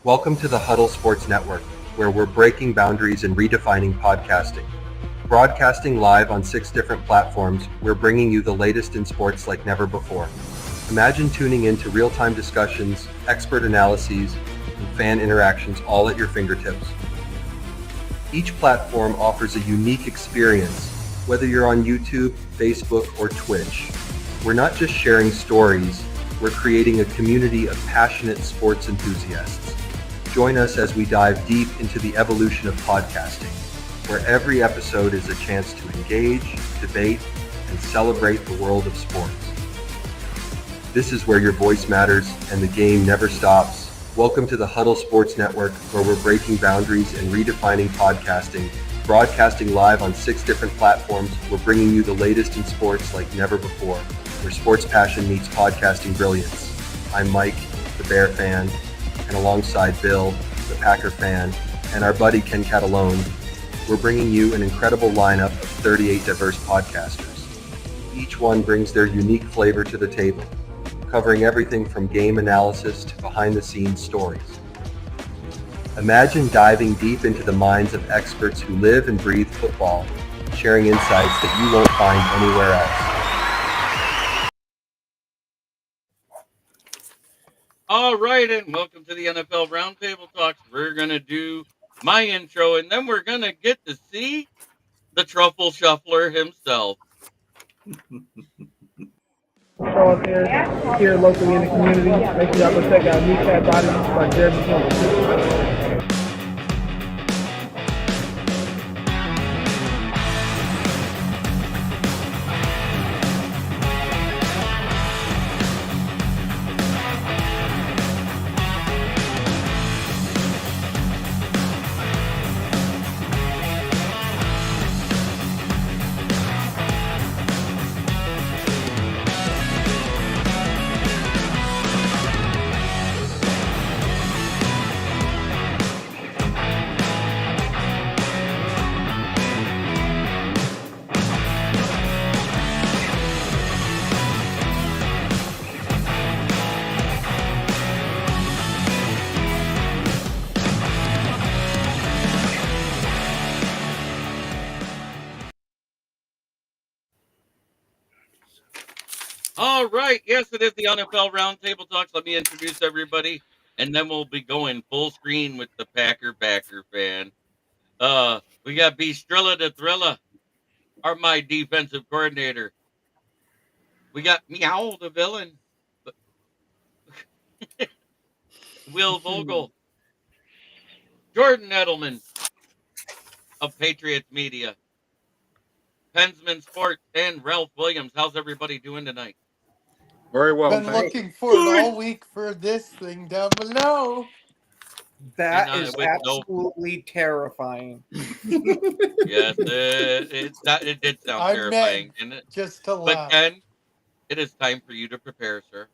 Welcome to the Huddle Sports Network, where we're breaking boundaries and redefining podcasting. Broadcasting live on 6 different platforms, we're bringing you the latest in sports like never before. Imagine tuning into real-time discussions, expert analyses, and fan interactions all at your fingertips. Each platform offers a unique experience, whether you're on YouTube, Facebook, or Twitch. We're not just sharing stories, we're creating a community of passionate sports enthusiasts. Join us as we dive deep into the evolution of podcasting, where every episode is a chance to engage, debate, and celebrate the world of sports. This is where your voice matters and the game never stops. Welcome to the Huddle Sports Network, where we're breaking boundaries and redefining podcasting. Broadcasting live on 6 different platforms, we're bringing you the latest in sports like never before, where sports passion meets podcasting brilliance. I'm Mike, the Bear fan, and alongside Bill, the Packer fan, and our buddy Ken Catalone, we're bringing you an incredible lineup of 38 diverse podcasters. Each one brings their unique flavor to the table, covering everything from game analysis to behind-the-scenes stories. Imagine diving deep into the minds of experts who live and breathe football, sharing insights that you won't find anywhere else. All right, and welcome to the NFL Roundtable Talks. We're going to do my intro, and then we're going to get to see the Truffle Shuffler himself. Show us here locally in the community. Make sure y'all go check out New Cat Body by Jeremy Campbell. All right, yes, it is the NFL Roundtable Talks. Let me introduce everybody, and then we'll be going full screen with the Packer fan. We got Strilla the Thrilla, my defensive coordinator. We got Meow the villain, Will Vogel, Jordan Edelman of Patriots Media, Pensman Sports, and Ralph Williams. How's everybody doing tonight? Very well. Been looking for it all week for this thing down below. That is absolutely terrifying. Yes, it did sound terrifying, didn't it? Just to But laugh. Ken, it is time for you to prepare, sir.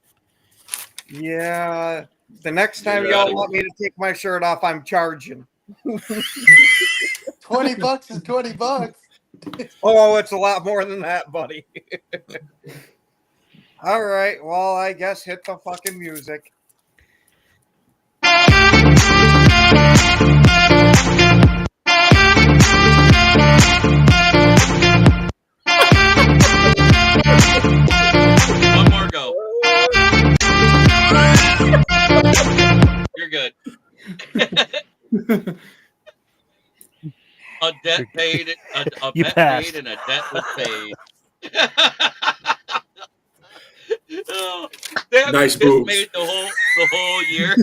Yeah. The next time y'all want me to take my shirt off, I'm charging. $20 is $20. Oh, it's a lot more than that, buddy. All right. Well, I guess hit the fucking music. One more go. You're good. A debt paid, a bet paid, and a debt was paid. Oh, nice this moves. made the whole year.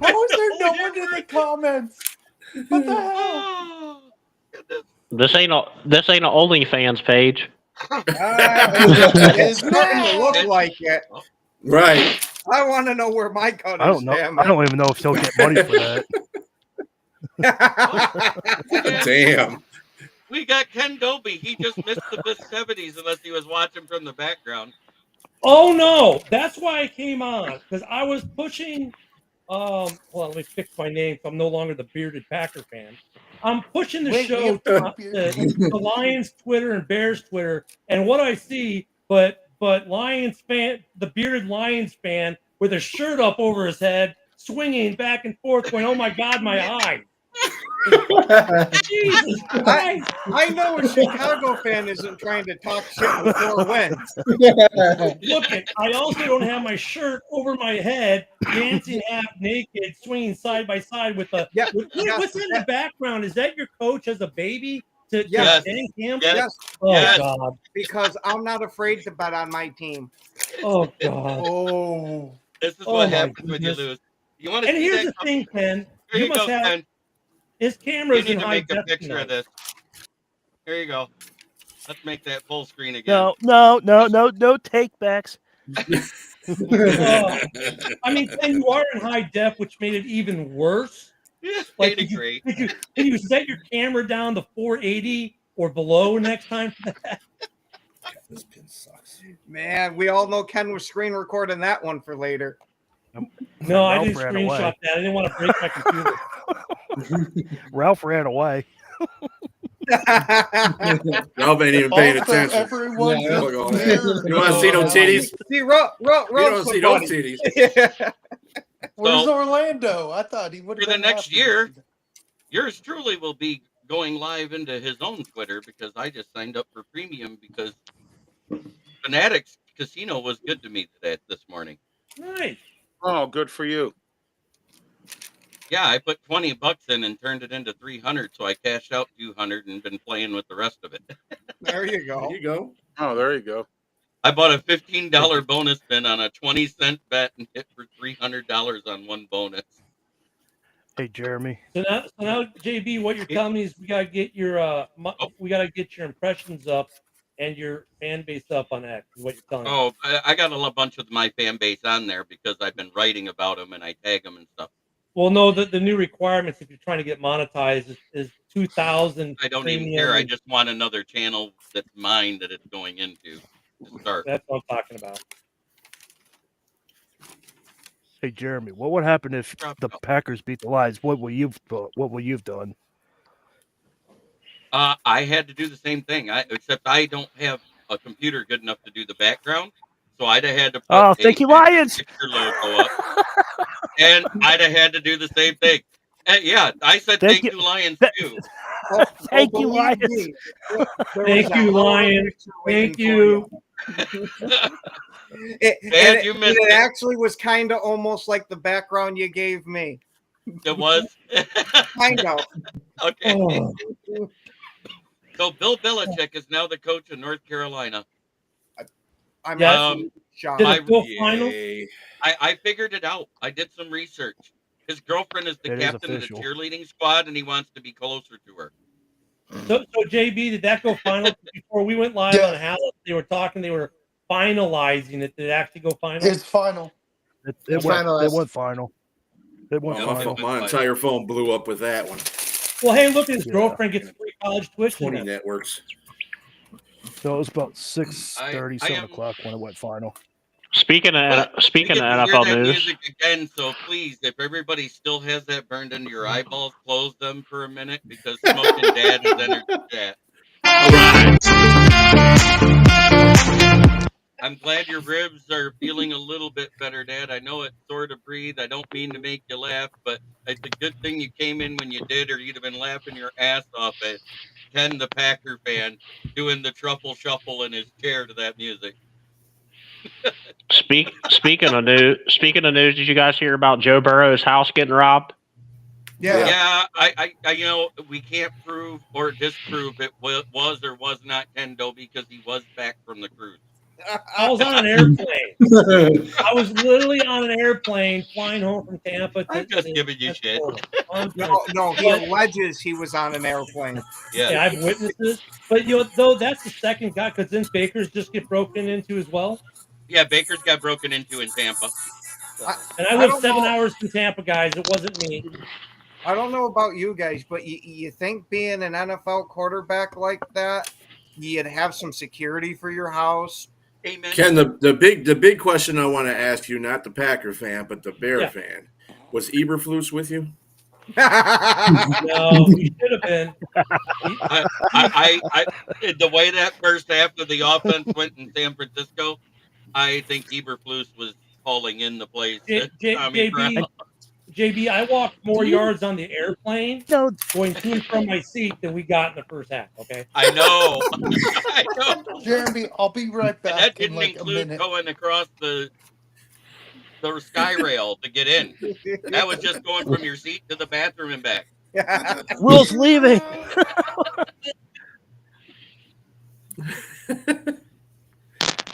How is there no one in the comments? What the hell? This ain't an OnlyFans page. It's starting to look like it. Right. I want to know where my cut is. I don't know. I don't even know if she'll get money for that. Damn. We got Ken Dobie. He just missed the festivities unless he was watching from the background. Oh no, that's why I came on, because I was pushing. Well, let me fix my name, so I'm no longer the bearded Packer fan. I'm pushing the show to the Lions Twitter and Bears Twitter, and what I see, but Lions fan, the bearded Lions fan, with a shirt up over his head, swinging back and forth, going, "Oh my God, my eye!" Jesus Christ! I know a Chicago fan isn't trying to talk shit before wins. Look, I also don't have my shirt over my head, dancing half naked, swinging side by side with a. Yeah, What's in the background? Is that your coach as a baby to Yes. thank him? Yes, Oh Yes. God! because I'm not afraid to bet on my team. Oh God! Oh. This is Oh, what my happens when you goodness. lose. You want to And see here's that? the thing, Ken. Here You you must go, have Ken. his You cameras in need to high make a def picture of tonight. this. Here you go. Let's make that full screen again. No take backs. Oh, I mean, Ken, you are in high def, which made it even worse. Yeah, Like, ain't it great? can you set your camera down to 480 or below next time? This pin sucks. Man, we all know Ken was screen recording that one for later. No, I Ralph didn't ran screenshot away. that. I didn't want to break my computer. Ralph ran away. Ralph ain't even paying Also, attention. everyone Yeah, just look at all that. mirrored You want to see those titties? See, You don't see those titties. titties. Where's So- Orlando? I thought he would have For the been next happy. year, yours truly will be going live into his own Twitter because I just signed up for premium because Fanatics Casino was good to me this morning. Nice. Oh, good for you. Yeah, I put $20 in and turned it into 300, so I cashed out 200 and been playing with the rest of it. There you go. There you go. Oh, there you go. I bought a $15 bonus spin on a 20-cent bet and hit for $300 on one bonus. Hey, Jeremy. So now, JB, what you're telling me is we gotta get your impressions up and your fan base up on X. Is what you're telling me. Oh, I got a bunch of my fan base on there because I've been writing about them and I tag them and stuff. Well, no, the new requirements if you're trying to get monetized is 2,000. I don't even care. I just want another channel that's mine that it's going into to start. That's what I'm talking about. Hey, Jeremy. What would happen if the Packers beat the Lions? What will you've done? I had to do the same thing. Except I don't have a computer good enough to do the background, so I'd have had to put Thank you, Lions. picture logo up, and I'd have had to do the same thing. Yeah, I said thank you, Lions too. Thank you, Lions. Thank you, Lions. Thank you. It actually was kind of almost like the background you gave me. It was kind of. Okay. Oh. So Bill Belichick is now the coach of North Carolina. I'm shocked. Did it go final? I figured it out. I did some research. His girlfriend is the captain of the cheerleading squad, and he wants to be closer to her. So JB, did that go final before we went live on Hallis? They were talking. They were finalizing it. Did it actually go final? It's final. It went final. It went final. My entire phone blew up with that one. Well, hey, look, his girlfriend gets free college tuition. 20 networks. So it was about 6:30, 7 o'clock when it went final. Speaking of NFL that news, music again, so please, if everybody still has that burned into your eyeballs, close them for a minute because Smoking Dad has entered the chat. I'm glad your ribs are feeling a little bit better, Dad. I know it's sore to breathe. I don't mean to make you laugh, but it's a good thing you came in when you did, or you'd have been laughing your ass off at Ken the Packer fan doing the truffle shuffle in his chair to that music. Speaking of news, did you guys hear about Joe Burrow's house getting robbed? Yeah. I you know, we can't prove or disprove it was or was not Ken Dobie because he was back from the cruise. I was on an airplane. I was literally on an airplane flying home from Tampa. I'm just giving you shit. No, he alleges he was on an airplane. Yeah, I have witnesses. But though that's the second guy, because then Baker's just get broken into as well. Yeah, Baker's got broken into in Tampa. And I live 7 hours from Tampa, guys. It wasn't me. I don't know about you guys, but you think being an NFL quarterback like that, you'd have some security for your house? Amen. Ken, the big question I want to ask you, not the Packer fan, but the Bear fan, was Eberflus with you? No, he should have been. I the way that first half of the offense went in San Francisco, I think Eberflus was calling in the place. JB, I walked more yards on the airplane going to and from my seat than we got in the first half. Okay. I know. I know. Jeremy, I'll be right And back that in didn't like a include minute. going across the sky rail to get in. That was just going from your seat to the bathroom and back. Will's leaving.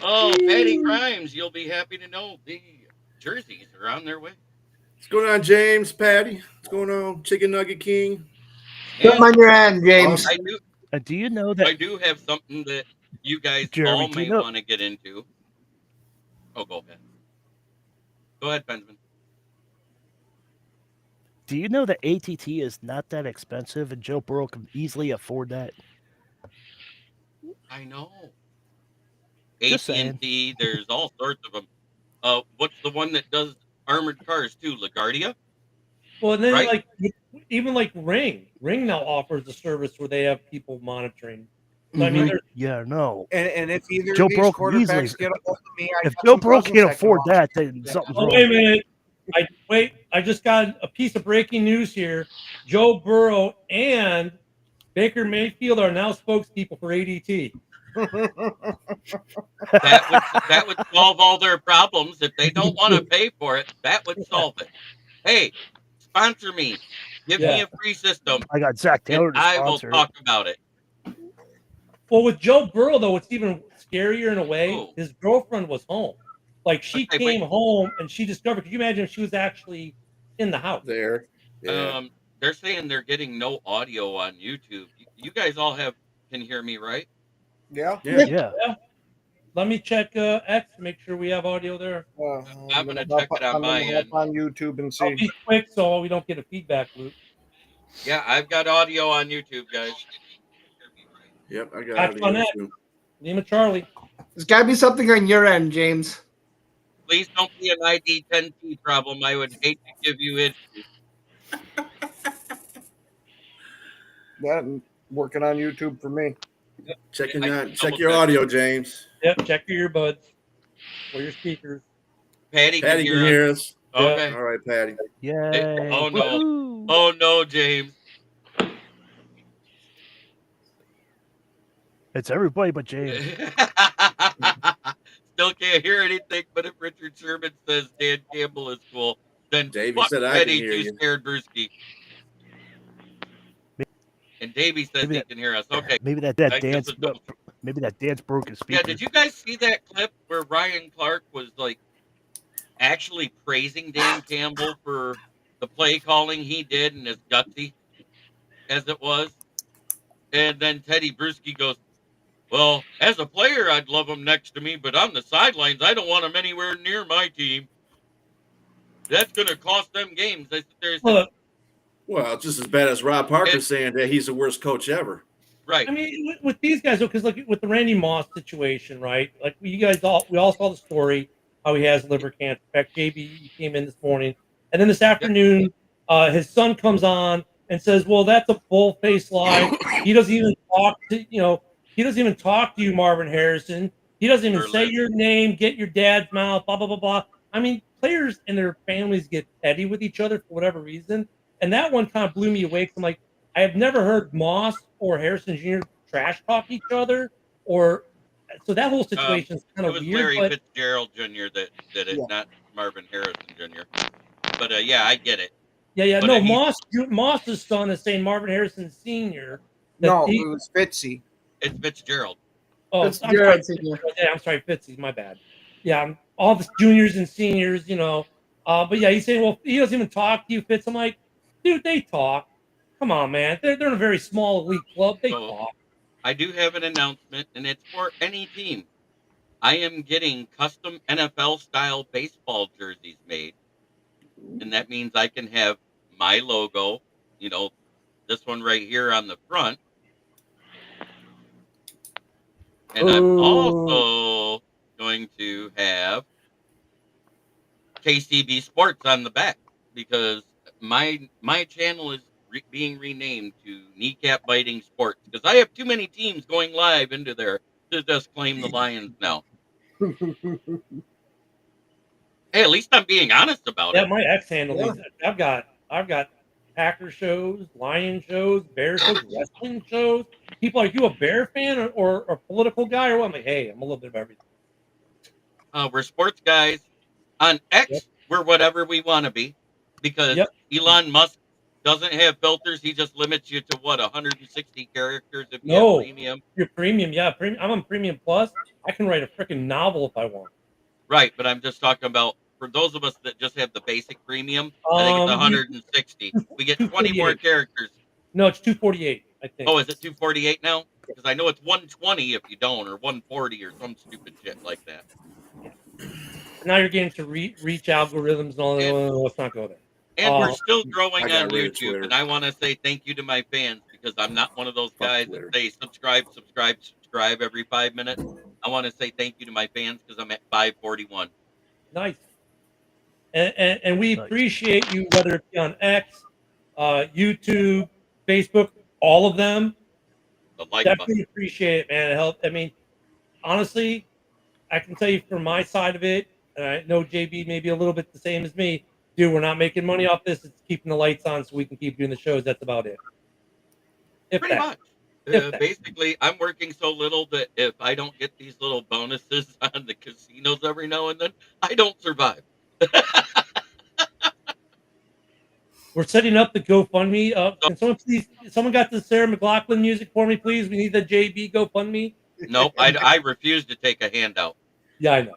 Oh, Patty Grimes, you'll be happy to know the jerseys are on their way. What's going on, James? Patty? What's going on, Chicken Nugget King? Come on your end, James. Do you know that? I do have something that you guys Jeremy, all do you may know- want to get into. Oh, go ahead. Go ahead, Benjamin. Do you know that ATT is not that expensive, and Joe Burrow can easily afford that? I know. Just saying. AT&T, there's all sorts of them. What's the one that does armored cars too? LaGuardia? Well, and then Right? even like Ring now offers a service where they have people monitoring. So, I mean, no. And if either Joe of these Burrow can easily. quarterbacks get a hold of me, I If got Joe some Burrow cousins can't that can afford watch. that, then something's wrong. wait a minute. I just got a piece of breaking news here. Joe Burrow and Baker Mayfield are now spokespeople for ADT. That would solve all their problems. If they don't want to pay for it, that would solve it. Hey, sponsor me. Give me a free system. I got Zach Taylor to I will sponsor talk about it. Well, with Joe Burrow, though, it's even scarier in a way. Ooh. His girlfriend was home. Like, she Okay, came home and she discovered. Could you imagine if she was actually in the house? There. Yeah. They're saying they're getting no audio on YouTube. You guys all can hear me, right? Yeah. Yeah. Let me check X to make sure we have audio there. I'm gonna check it on my end. On YouTube and I'll see. be quick so we don't get a feedback loop. Yeah, I've got audio on YouTube, guys. Yep, I got That's audio on X. too. Lima Charlie. There's got to be something on your end, James. Please don't be an ID 10T problem. I would hate to give you issues. That working on YouTube for me. Check your audio, James. Yep, check your earbuds or your speakers. Patty can Patty can hear us. Okay. All right, Patty. Yay. Oh no. Woohoo. Oh no, James. It's everybody but James. Still can't hear anything, but if Richard Sherman says Dan Campbell is cool, then Davey fuck said I can Petty hear too you. scared Brewski. And Davey says he can hear us. Okay. Maybe that I guess dance. it don't- Maybe that dance broke his speaker. Yeah, did you guys see that clip where Ryan Clark was like actually praising Dan Campbell for the play calling he did and as gutsy as it was? And then Teddy Bruschi goes, well, as a player, I'd love him next to me, but on the sidelines, I don't want him anywhere near my team. That's going to cost them games. I sit there and said, Well, just as bad as Rob Parker saying that he's the worst coach ever. Right. I mean, with these guys, because like with the Randy Moss situation, right? Like we all saw the story how he has liver cancer. In fact, JB, you came in this morning, and then this afternoon, his son comes on and says, "Well, that's a bull-faced lie. He doesn't even talk to He doesn't even talk to you, Marvin Harrison. He doesn't even say your name. Get your dad's mouth. Blah blah blah blah." I mean, players and their families get petty with each other for whatever reason, and that one kind of blew me away. Because I'm like, I have never heard Moss or Harrison Jr. trash talk each other, so that whole situation is kind it of was weird. Larry But Fitzgerald Jr. that did it, not Marvin Harrison Jr. But yeah, I get it. yeah, But, no, Moss's son is saying Marvin Harrison Sr. No, it was Fitzy. It's Fitzgerald. Oh, I'm sorry, Fitzy, my bad. Yeah, all the juniors and seniors, but yeah, he's saying, well, he doesn't even talk to you, Fitz. I'm like, dude, they talk. Come on, man. They're in a very small elite club. They talk. I do have an announcement, and it's for any team. I am getting custom NFL-style baseball jerseys made, and that means I can have my logo, this one right here on the front. And I'm also going to have KCB Sports on the back because my channel is being renamed to Kneecap Biting Sports because I have too many teams going live into there to just claim the Lions now. Hey, at least I'm being honest about Yeah, it. my ex handle Yeah. these. I've got Packer shows, Lion shows, Bear shows, wrestling shows. People are like, you a Bear fan or a political guy or what? I'm like, hey, I'm a little bit of everything. We're sports guys. On X, Yep. we're whatever we want to be because Yep. Elon Musk doesn't have filters. He just limits you to what 160 characters if you have No, premium. you're premium. Yeah, I'm on premium plus. I can write a freaking novel if I want. Right, but I'm just talking about for those of us that just have the basic premium. I think it's You 160. We get 20 more 248. characters. No, it's 248. I think. Oh, is it 248 now? Because I know it's 120 if you don't, or 140 or some stupid shit like that. Now you're getting to reach algorithms and all that. Let's not go there. And we're still growing I got on rid of YouTube, Twitter. and I want to say thank you to my fans because I'm not one of those Fuck guys Twitter. that say subscribe every 5 minutes. I want to say thank you to my fans because I'm at 541. Nice. And we appreciate you, whether it be on X, YouTube, Facebook, all of them. The like Definitely button. appreciate it, man. It helped. I mean, honestly, I can tell you from my side of it, and I know JB may be a little bit the same as me. Dude, we're not making money off this. It's keeping the lights on so we can keep doing the shows. That's about it. Pretty much. Basically, I'm working so little that if I don't get these little bonuses on the casinos every now and then, I don't survive. We're setting up the GoFundMe. Can someone got the Sarah McLachlan music for me, please? We need the JB GoFundMe. Nope, I refuse to take a handout. Yeah, I know.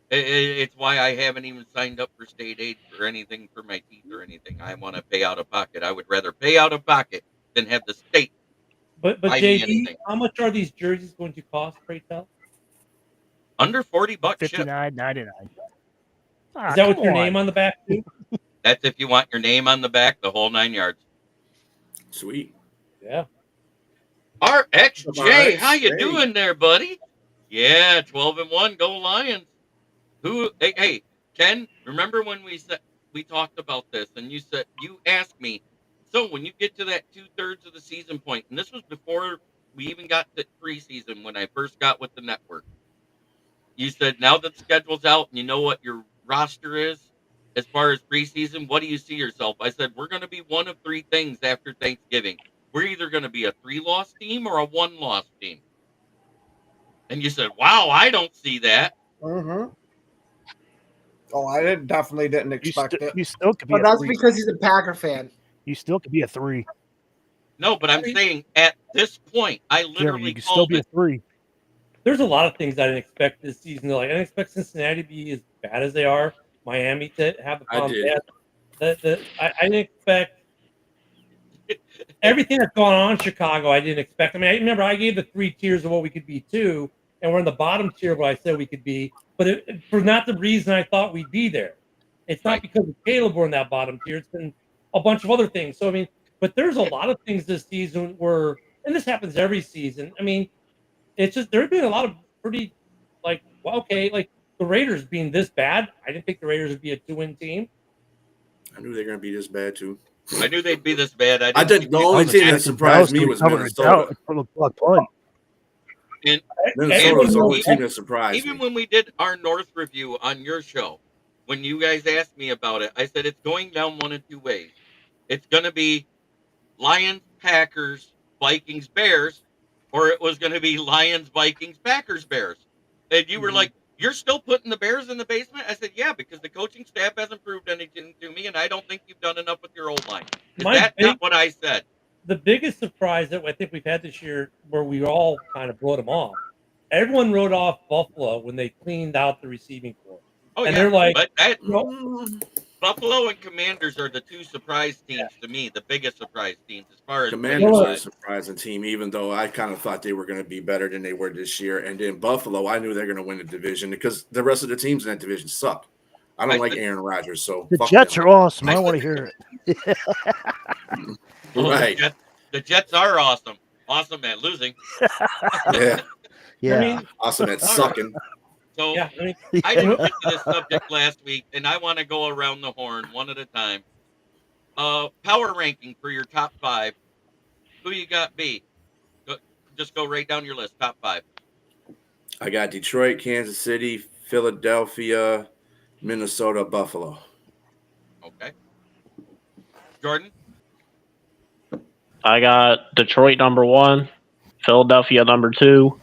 It's why I haven't even signed up for state aid for anything for my teeth or anything. I want to pay out of pocket. I would rather pay out of pocket than have the state But buy me JB, anything. how much are these jerseys going to cost, pray tell? Under $40 ship. $59.99. Is that with your name on the back too? That's if you want your name on the back, the whole 9 yards. Sweet. Yeah. RXJ, how you doing there, buddy? Yeah, 12-1, go Lions. Hey, Ken, remember when we talked about this and you asked me, so when you get to that 2/3 of the season point, and this was before we even got to preseason when I first got with the network. You said now that the schedule's out and you know what your roster is as far as preseason, what do you see yourself? I said we're going to be one of three things after Thanksgiving. We're either going to be a 3-loss team or a 1-loss team. And you said, wow, I don't see that. Mm-hmm. Oh, I definitely didn't expect it. You still could be But a that's 3. because he's a Packer fan. You still could be a 3. No, but I'm saying at this point, I Jeremy, literally you could still called be a it. 3. There's a lot of things I didn't expect this season. Like I didn't expect Cincinnati to be as bad as they are. Miami to have the problem. I didn't expect everything that's gone on in Chicago. I didn't expect. I mean, I remember I gave the 3 tiers of what we could be too, and we're in the bottom tier of what I said we could be. But for not the reason I thought we'd be there. It's not because of Caleb we're in that bottom tier. It's been a bunch of other things. So I mean, but there's a lot of things this season where, and this happens every season. I mean, it's just there have been a lot of pretty like the Raiders being this bad. I didn't think the Raiders would be a 2-win team. I knew they were going to be this bad too. I knew they'd be this bad. I did. The only team that surprised me was Minnesota. And Minnesota was the only team that surprised even me. when we did our North review on your show, when you guys asked me about it, I said it's going down one of two ways. It's going to be Lions, Packers, Vikings, Bears, or it was going to be Lions, Vikings, Packers, Bears. And you were like, you're still putting the Bears in the basement? I said, yeah, because the coaching staff hasn't proved anything to me, and I don't think you've done enough with your old line. Is that not what I said? The biggest surprise that I think we've had this year, where we all kind of wrote them off, everyone wrote off Buffalo when they cleaned out the receiving corps. Oh, and yeah, they're like, but Buffalo and Commanders are the two surprise teams to me, the biggest surprise teams as far as Commanders are a surprising team, even though I kind of thought they were going to be better than they were this year. And then Buffalo, I knew they're going to win the division because the rest of the teams in that division suck. I don't like Aaron Rodgers, so the Jets are awesome. I want to hear it. Right. The Jets are awesome. Awesome at losing. Yeah. Yeah. I mean, awesome at sucking. So yeah, I didn't get to this subject last week, and I want to go around the horn one at a time. Power ranking for your top 5. Who you got, B? Just go right down your list, top 5. I got Detroit, Kansas City, Philadelphia, Minnesota, Buffalo. Okay. Jordan? I got Detroit number 1, Philadelphia number 2,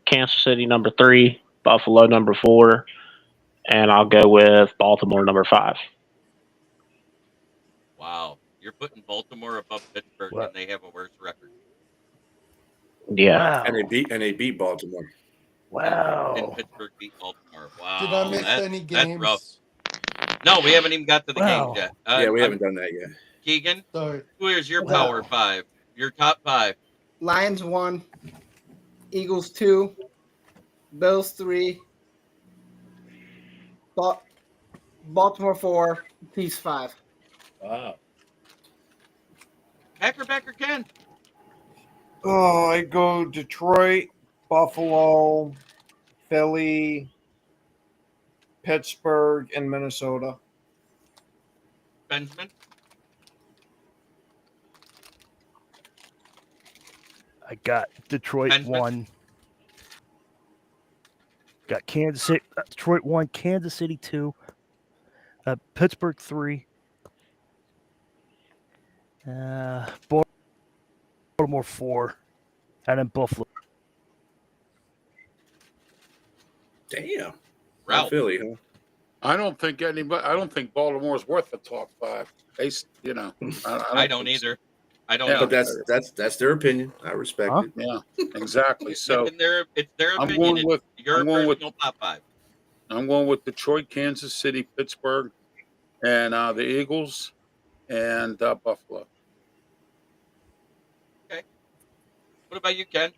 Kansas City number 3, Buffalo number 4, and I'll go with Baltimore number 5. Wow. You're putting Baltimore above Pittsburgh, What? and they have a worse record. Yeah. Wow. And they beat Baltimore. And Wow. Pittsburgh beat Baltimore. Wow. Did I miss any That's rough. games? No, we haven't even got to the games Wow. yet. Yeah, we haven't done that yet. Keegan, Sorry. who is your Wow. power 5? Your top 5? Lions 1, Eagles 2, Bills 3, Baltimore 4, Chiefs 5. Wow. Backer Ken. Oh, I go Detroit, Buffalo, Philly, Pittsburgh, and Minnesota. Benjamin. I got Detroit Benjamin. 1. Got Kansas City, Detroit 1, Kansas City 2, Pittsburgh 3, Baltimore 4, and then Buffalo. Damn. Ralph. Philly, huh? I don't think Baltimore's worth the top 5. They, you know, I don't either. I don't Yeah. know. But that's their opinion. I respect Huh? it. Yeah, exactly. So it's their I'm opinion. going with It's your I'm going with personal top 5. I'm going with Detroit, Kansas City, Pittsburgh, and the Eagles and Buffalo. Okay. What about you, Ken?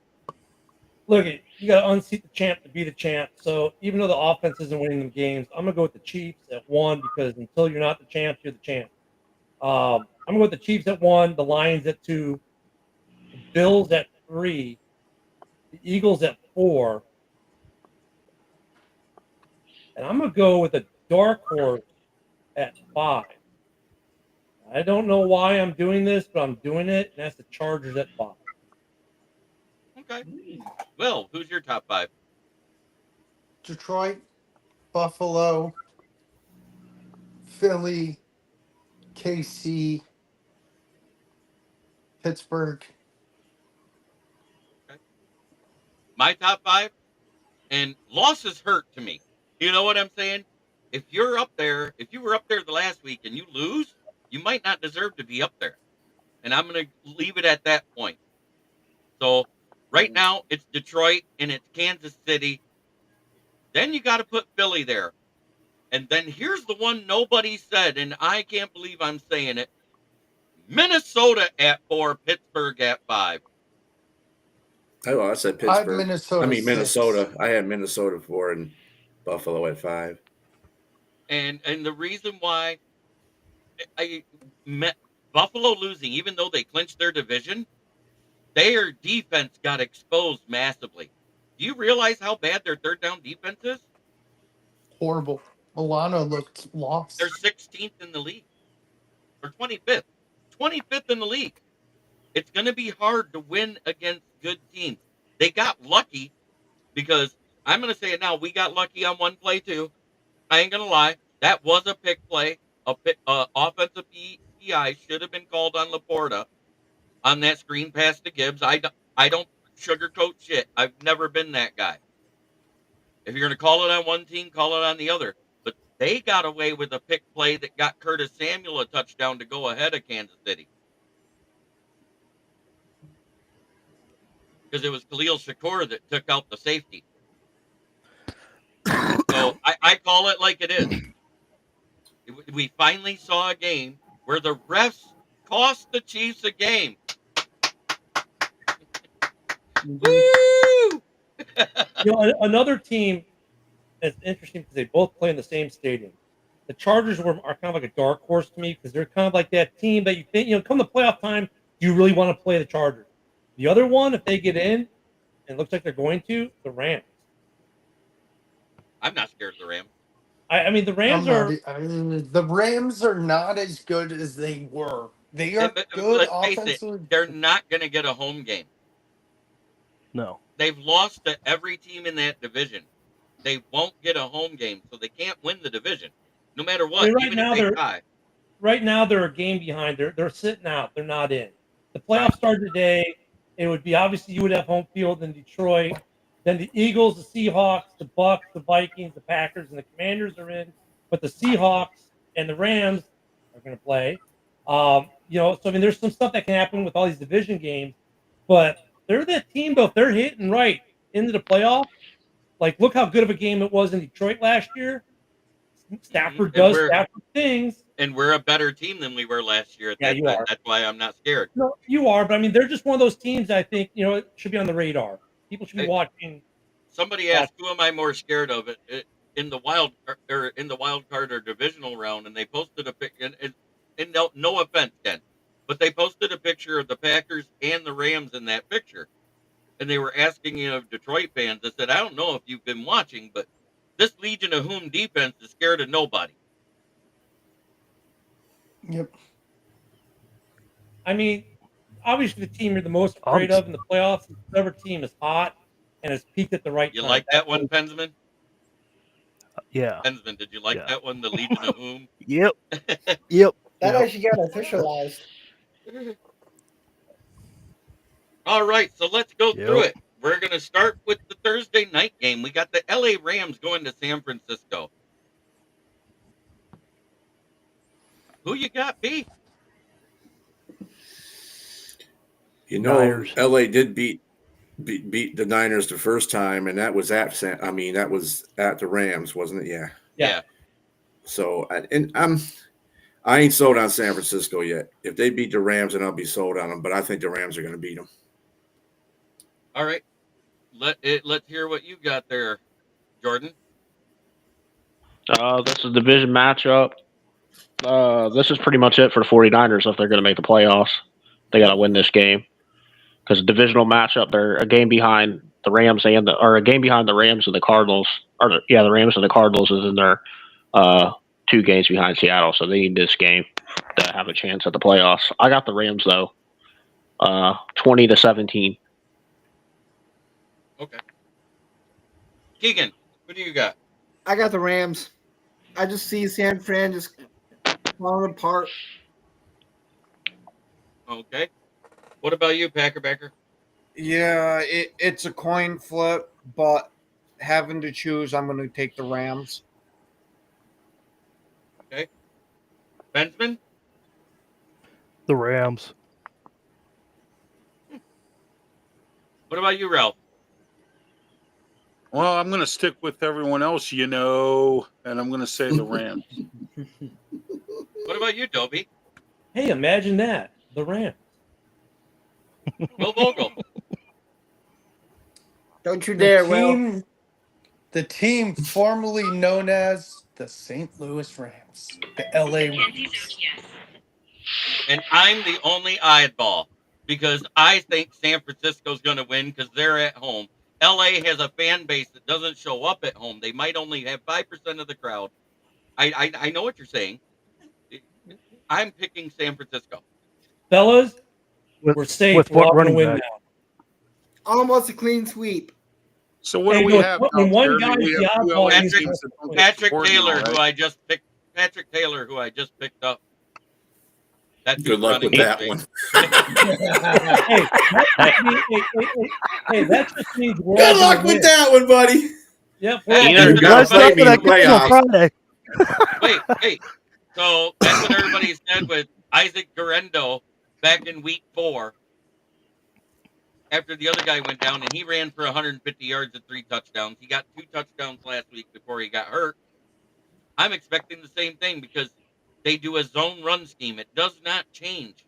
Look, you got to unseat the champ to be the champ. So even though the offense isn't winning them games, I'm gonna go with the Chiefs at 1 because until you're not the champ, you're the champ. I'm gonna go with the Chiefs at 1, the Lions at 2, the Bills at 3, the Eagles at 4, and I'm gonna go with a dark horse at 5. I don't know why I'm doing this, but I'm doing it, and that's the Chargers at 5. Okay. Will, who's your top 5? Detroit, Buffalo, Philly, KC, Pittsburgh. Okay. My top 5, and losses hurt to me. You know what I'm saying? If you were up there the last week and you lose, you might not deserve to be up there. And I'm going to leave it at that point. So right now it's Detroit and it's Kansas City. Then you got to put Philly there. And then here's the one nobody said, and I can't believe I'm saying it. Minnesota at 4, Pittsburgh at 5. Oh, I said I have Pittsburgh. Minnesota I mean 6. Minnesota. I had Minnesota 4 and Buffalo at 5. And the reason why I met Buffalo losing, even though they clinched their division, their defense got exposed massively. Do you realize how bad their third down defense is? Horrible. Milano looked lost. They're 16th in the league, or 25th. 25th in the league. It's going to be hard to win against good teams. They got lucky because I'm going to say it now. We got lucky on one play too. I ain't going to lie. That was a pick play. Offensive PI should have been called on Laporta on that screen pass to Gibbs. I don't sugarcoat shit. I've never been that guy. If you're going to call it on one team, call it on the other. But they got away with a pick play that got Curtis Samuel a touchdown to go ahead of Kansas City. Because it was Khalil Shakur that took out the safety. So I call it like it is. We finally saw a game where the refs cost the Chiefs a game. Woo! Another team that's interesting because they both play in the same stadium. The Chargers are kind of like a dark horse to me because they're kind of like that team that you think, come the playoff time, do you really want to play the Chargers? The other one, if they get in, and it looks like they're going to, the Rams. I'm not scared of the Rams. I mean, the Rams the Rams are not as good as they were. They are good let's face offensively. it, they're not going to get a home game. No. They've lost to every team in that division. they won't get a home game, so they can't win the division, no matter I what, mean, even if they tie. right now they're a game behind. They're sitting out. They're not in. The playoffs Right. start today. It would be obviously you would have home field in Detroit. Then the Eagles, the Seahawks, the Bucks, the Vikings, the Packers, and the Commanders are in. But the Seahawks and the Rams are going to play. So I mean, there's some stuff that can happen with all these division games. But they're that team, though. If they're hitting right into the playoffs, like look how good of a game it was in Detroit last year. Stafford And does Stafford things. And we're a better team than we were last year at Yeah, that you time. are. That's why I'm not scared. No, you are, but I mean, they're just one of those teams. I think should be on the radar. People should be watching. Somebody asked, "Who am I more scared of?" In the wild card or divisional round, and they posted a pic. And no offense, Ken, but they posted a picture of the Packers and the Rams in that picture, and they were asking Detroit fans. I said, "I don't know if you've been watching, but this Legion of Whom defense is scared of nobody." Yep. I mean, obviously, the team you're the most afraid of in the playoffs is whatever team is hot and has peaked at the right You time. like that one, Pensman? Yeah. Pensman, did you like that one? The Legion of Whom? Yep. Yep. That actually got officialized. All right, so let's go through Yep. it. We're going to start with the Thursday night game. We got the LA Rams going to San Francisco. Who you got, B? Niners. LA did beat the Niners the first time, and that was at the Rams, wasn't it? Yeah. Yeah. So I ain't sold on San Francisco yet. If they beat the Rams, then I'll be sold on them. But I think the Rams are going to beat them. All right. Let's hear what you got there, Jordan. This is a division matchup. This is pretty much it for the 49ers if they're going to make the playoffs. They got to win this game because the divisional matchup, they're a game behind the Rams or a game behind the Rams and the Cardinals. The Rams and the Cardinals is in their 2 games behind Seattle, so they need this game to have a chance at the playoffs. I got the Rams though, 20-17. Okay. Keegan, what do you got? I got the Rams. I just see San Fran just falling apart. Okay. What about you, Packerbacker? Yeah, it's a coin flip, but having to choose, I'm going to take the Rams. Okay. Benjamin? The Rams. What about you, Ralph? Well, I'm going to stick with everyone else, and I'm going to say the Rams. What about you, Dobie? Hey, imagine that. The Rams. Will Vogel. Don't you dare, Will. The team formerly known as the St. Louis Rams, the LA Rams. And I'm the only eyeball because I think San Francisco's going to win because they're at home. LA has a fan base that doesn't show up at home. They might only have 5% of the crowd. I know what you're saying. I'm picking San Francisco. Fellas, we're safe. With We're what all going to running win back? now. Almost a clean sweep. So what do we look, have? when now, one Jeremy? guy's We the have two oddball, LA he's teams that don't get Patrick support Taylor, now, who right? I just picked. Patrick Taylor, who I just picked up. That's Good luck with that one. Hey, that just means we're Good all luck gonna with win. that one, buddy. Yep. Hey, You gotta play me in the playoffs. Wait. So that's what everybody said with Isaac Garendo back in week 4. After the other guy went down, and he ran for 150 yards and 3 touchdowns. He got 2 touchdowns last week before he got hurt. I'm expecting the same thing because they do a zone run scheme. It does not change.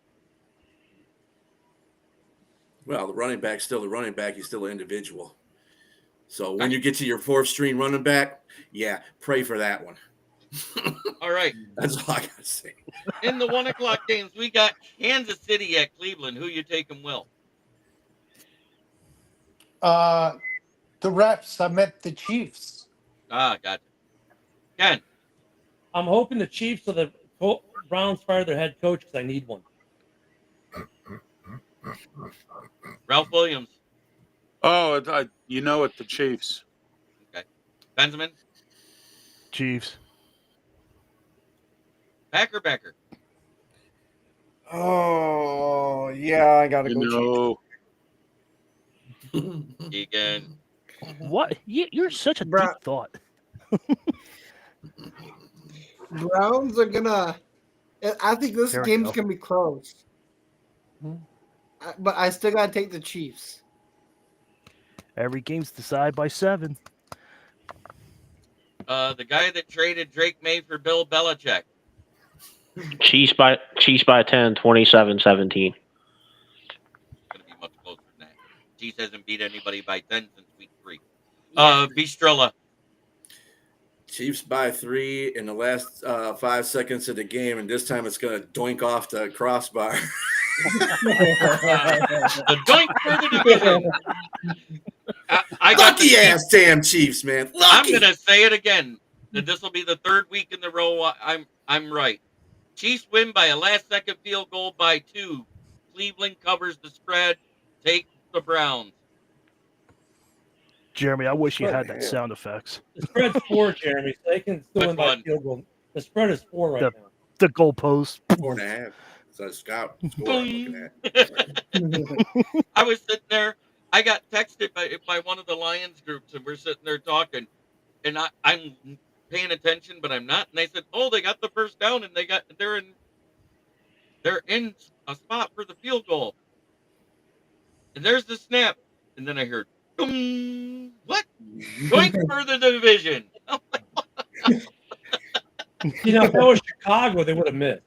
Well, the running back's still the running back. He's still an individual. So when you get to your 4th string running back, pray for that one. All right. That's all I got to say. In the 1 o'clock games, we got Kansas City at Cleveland. Who you taking, Will? The reps. I meant the Chiefs. Gotcha. Ken? I'm hoping the Chiefs or the Browns fire their head coach because I need one. Ralph Williams. Oh, it's the Chiefs. Okay. Benjamin, Chiefs. Packer. Oh, yeah, I gotta You go Chiefs. know, Egan. What? You're such a Bro- deep thought. Browns are gonna. I think this There we game's go. gonna be close. Hmm. But I still gotta take the Chiefs. Every game's decided by 7. The guy that traded Drake May for Bill Belichick. Chiefs by 10, 27-17. Going to be much closer than that. Chiefs hasn't beat anybody by 10 since week 3. Bistrella. Chiefs by 3 in the last 5 seconds of the game, and this time it's going to doink off the crossbar. The doink for the division. I got Lucky ass damn Chiefs, man. Lucky. I'm going to say it again. That this will be the third week in the row. I'm right. Chiefs win by a last-second field goal by 2. Cleveland covers the spread. Take the Browns. Jeremy, I wish you had that sound effects. The spread's 4, Jeremy, so they can still Which win by one? field goal. The spread is 4 right now. The goalpost. 4.5. So Scout score I'm looking at. I was sitting there. I got texted by one of the Lions groups, and we're sitting there talking, and I'm paying attention, but I'm not. And they said, "Oh, they got the first down, and they're in a spot for the field goal." And there's the snap, and then I heard, "Boom! What? Going for the division." You know, if that was Chicago, they would have missed.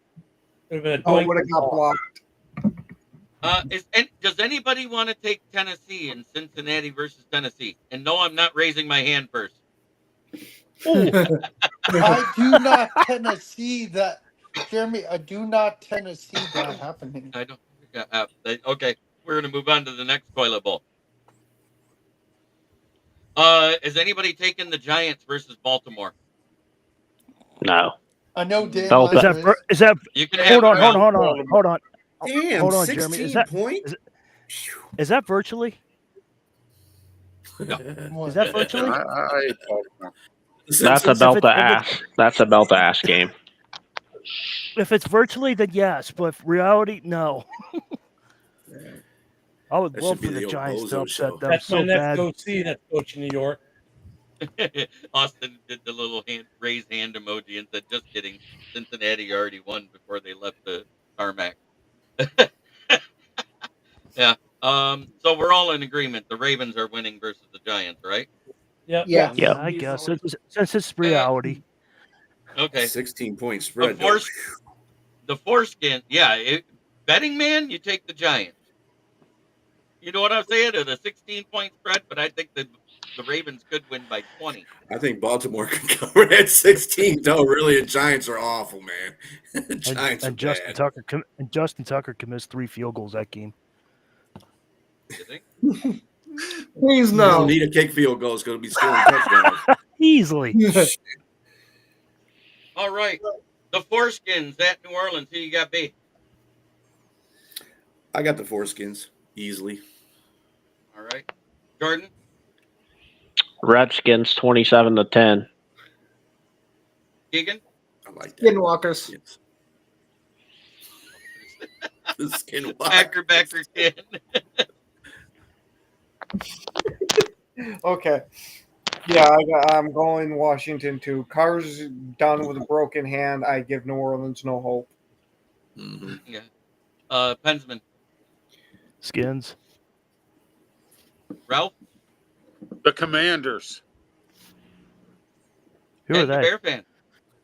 It would have been Would have got blocked. Does anybody want to take Tennessee and Cincinnati versus Tennessee? And no, I'm not raising my hand first. I do not Tennessee that, Jeremy. I do not Tennessee that happening. I don't. Okay, we're gonna move on to the next toilet bowl. Is anybody taking the Giants versus Baltimore? No. I know Dan. Belt- Is that? You can Hold have on. Brown. Hold on. Damn, Hold on, 16 Jeremy. Is that point? Is that virtually? What? Is that virtually? That's a belt to ass. That's a belt to ass game. If it's virtually, then yes. But if reality, no. I would That love should be for the the old Giants to Bozo upset show. them That's so my next bad. OC. That's coaching New York. Austin did the little raised hand emoji and said, "Just kidding. Cincinnati already won before they left the tarmac." Yeah. So we're all in agreement. The Ravens are winning versus the Giants, right? Yep. Yeah. Yeah, I guess since it's reality. Okay. 16-point spread. The foreskin. Yeah. Betting man, you take the Giants. You know what I'm saying? It's a 16-point spread, but I think the Ravens could win by 20. I think Baltimore could cover that 16, though. Really, the Giants are awful, man. The Giants And Justin Tucker commits 3 field goals that game. You think? Please You no. don't need a kick field goal. It's going to be scoring touchdowns. Easily. All right. The foreskins at New Orleans. Who you got, B? I got the foreskins easily. All right. Jordan? Redskins 27-10. Keegan? I like that. Skinwalkers. Yes. The Skinwalker. Backer kid. Okay. Yeah, I'm going Washington too. Carr's done with a broken hand. I give New Orleans no hope. Mm-hmm. Yeah. Pensman. Skins. Ralph? The Commanders. Who are And the they? Bear fan.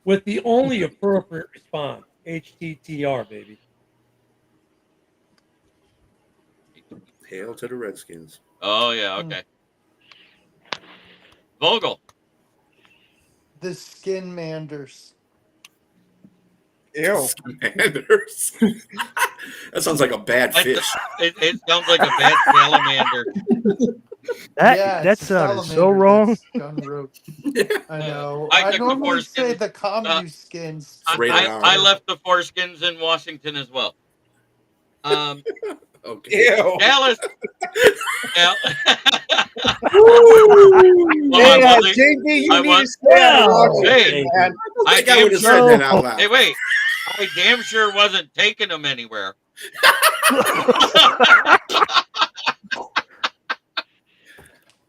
With the only appropriate response, HTTR, baby. Hail to the Redskins. Oh, yeah. Okay. Vogel. The Skin Manders. Ew. Commanders. That sounds like a bad fish. It sounds like a bad salamander. That it's a sounded so salamander wrong. that's done rogue. I know. I I took the normally say foreskins. the comedy skins. I left the foreskins in Washington as well. Okay. Ew. Dallas. Hey, Willie. JB, you I need to was- stay out of Well, Washington, hey, man. I think I damn would have sure- said that out loud. Hey, wait. I damn sure wasn't taking them anywhere.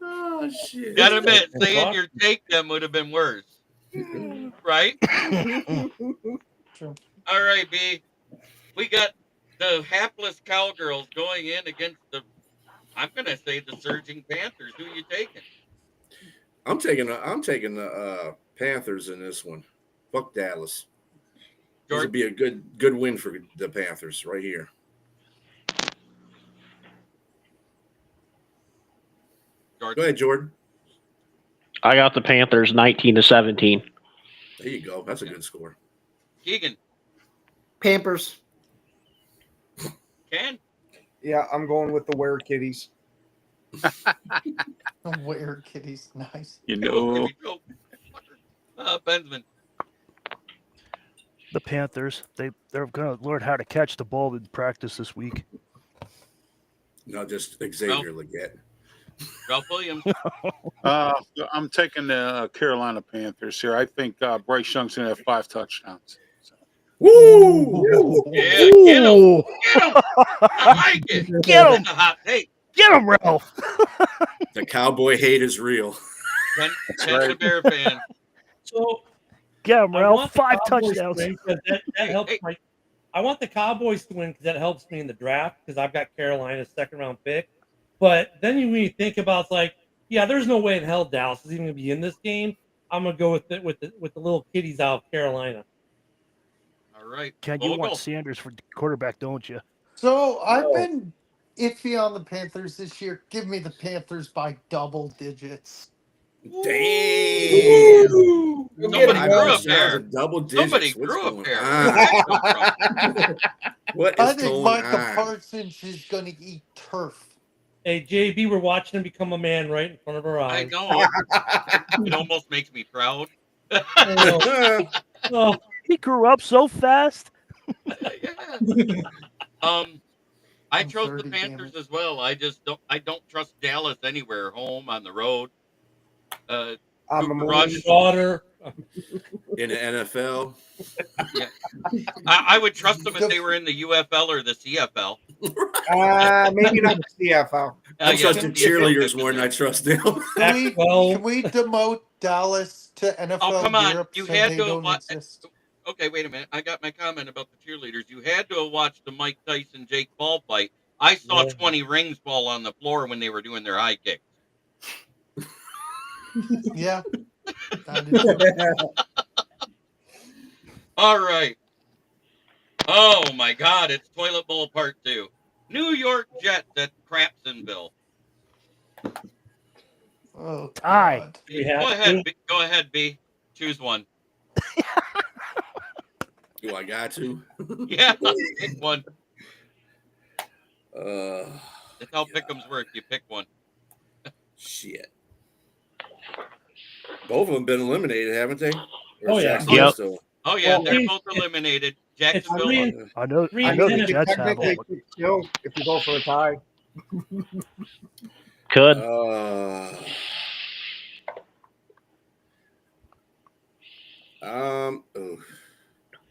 Oh shit! Gotta admit, saying your take them would have been worse. Right? True. All right, B. We got the hapless Cowgirls going in against I'm gonna say the surging Panthers. Who you taking? I'm taking the Panthers in this one. Fuck Dallas. This Jordan? would be a good win for the Panthers right here. Jordan? Go ahead, Jordan. I got the Panthers 19-17. There you go. That's a good score. Keegan? Pampers. Ken? Yeah, I'm going with the Were Kitties. Where kitties, nice. You know, Benjamin? The Panthers. They're going to learn how to catch the ball in practice this week. No, just Xavier Leggett. Ralph Williams? I'm taking the Carolina Panthers here. I think Bryce Young's going to have 5 touchdowns. So. Woo! Yeah, get him! Get him! I like it. Get him! That's a hot take. Get him, Ralph. The Cowboy hate is real. Ken's a Bear fan. So Get him, I Ralph. want the 5 Cowboys to touchdowns. win 'cause that helps my. I want the Cowboys to win because that helps me in the draft because I've got Carolina's second round pick. But then when you think about like, yeah, there's no way in hell Dallas is even going to be in this game. I'm gonna go with the little kiddies out of Carolina. All right. Ken, you want Sanders for quarterback, don't you? So I've been iffy on the Panthers this year. Give me the Panthers by double digits. Damn. Somebody grew up there. Double digits. Somebody What's grew up going there. on? What I is think going Micah on? Parsons is going to eat turf. Hey JB, we're watching him become a man right in front of our I eyes. know. It almost makes me proud. Oh, He grew up so fast. Yeah. I I'm chose 30, the damn Panthers it. as well. I don't trust Dallas anywhere, home, on the road. I'm a Cooper Marine. Rush. daughter. In the NFL. Yeah. I would trust them if they were in the UFL or the CFL. Maybe not the CFL. I trust the CFL cheerleaders more than I trust them. Can we demote Dallas to NFL Oh, come on. Europe You so had they to don't watch. exist? Okay, wait a minute. I got my comment about the cheerleaders. You had to have watched the Mike Tyson Jake Paul fight. I saw Yeah. 20 rings fall on the floor when they were doing their high kicks. Yeah. I did too. All right. Oh my God! It's Toilet Bowl Part 2. New York Jets at Crapsonville. Oh, Tie. God. Go ahead, B. Go ahead, B. Choose one. Do I got to? Yeah, pick one. Uh, That's how pick'ems work. You pick one. shit. Both of them been eliminated, haven't they? Or Oh, yeah. Jacksonville Yep. still? Oh yeah, Well, they're both eliminated. Jacksonville. I know Three the minutes. Jets have Technically, them. could still, if you go for a tie. Could. Oh.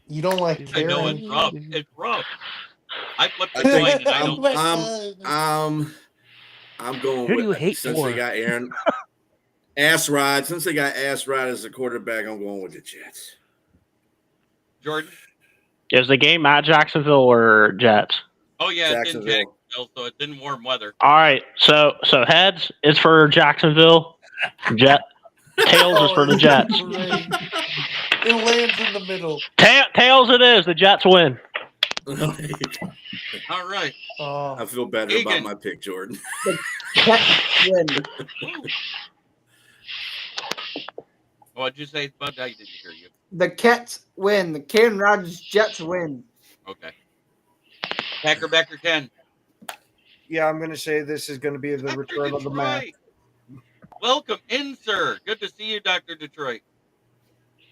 You don't like I know Karen? it's rough. It's rough. I flipped I the coin think and I don't. I'm going Who do you with hate since more? they got Aaron Ass Rod. Since they got Ass Rod as the quarterback, I'm going with the Jets. Jordan. Is the game at Jacksonville or Jets? Oh yeah, it's in Jacksonville. Jacksonville, so it's in warm weather. All right. So heads is for Jacksonville. Tails is for the Jets. Great. It lands in the middle. Tails it is. The Jets win. All right. Oh. I feel better about my pick, Jordan. Win. What'd you say, Bud? I didn't hear you. The Cats win. The Karen Rodgers Jets win. Okay. Packer Becker Ken. Yeah, I'm going to say this is going to be the Dr. return of the Mac. Detroit. Welcome in, sir. Good to see you, Dr. Detroit.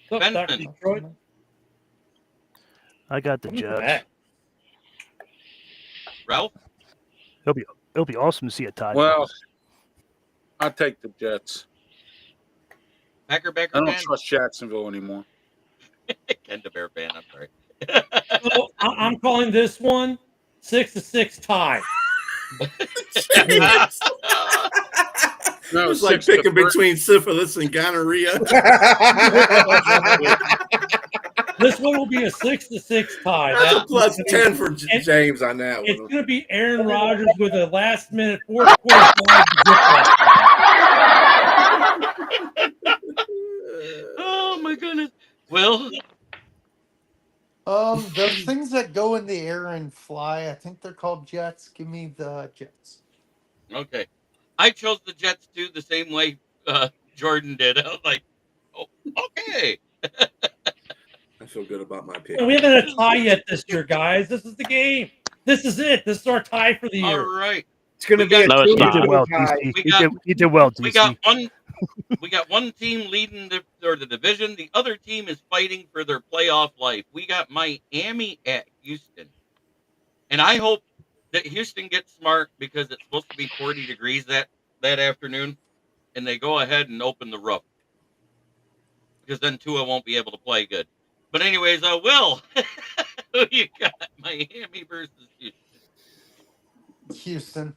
What's up, Dr. Benson. Detroit? I got the Coming Jets. back. Ralph. It'll be awesome to see a tie. Well, I'll take the Jets. Packer I don't fan. trust Jacksonville anymore. Ken the Bear fan. I'm sorry. So I'm calling this one 6-6 tie. No, It's like 6 to picking 3. between syphilis and gonorrhea. This one will be a 6-6 tie. That's a plus 10 for and James on that It's one. going to be Aaron Rodgers with a last-minute fourth quarter drive to get that. Oh my goodness. Will? Those things that go in the air and fly, I think they're called jets. Give me the jets. Okay. I chose the Jets too, the same way Jordan did. I was like, oh, okay. I feel good about my pick. We haven't had a tie yet this year, guys. This is the game. This is it. This is our tie for the year. All right. It's going to be a No, it's You not. did well, tie. DC. You did well, DC. We got one team leading the division. The other team is fighting for their playoff life. We got Miami at Houston. And I hope that Houston gets smart because it's supposed to be 40 degrees that afternoon. And they go ahead and open the roof. Because then Tua won't be able to play good. But anyways, Will, who you got? Miami versus Houston. Houston.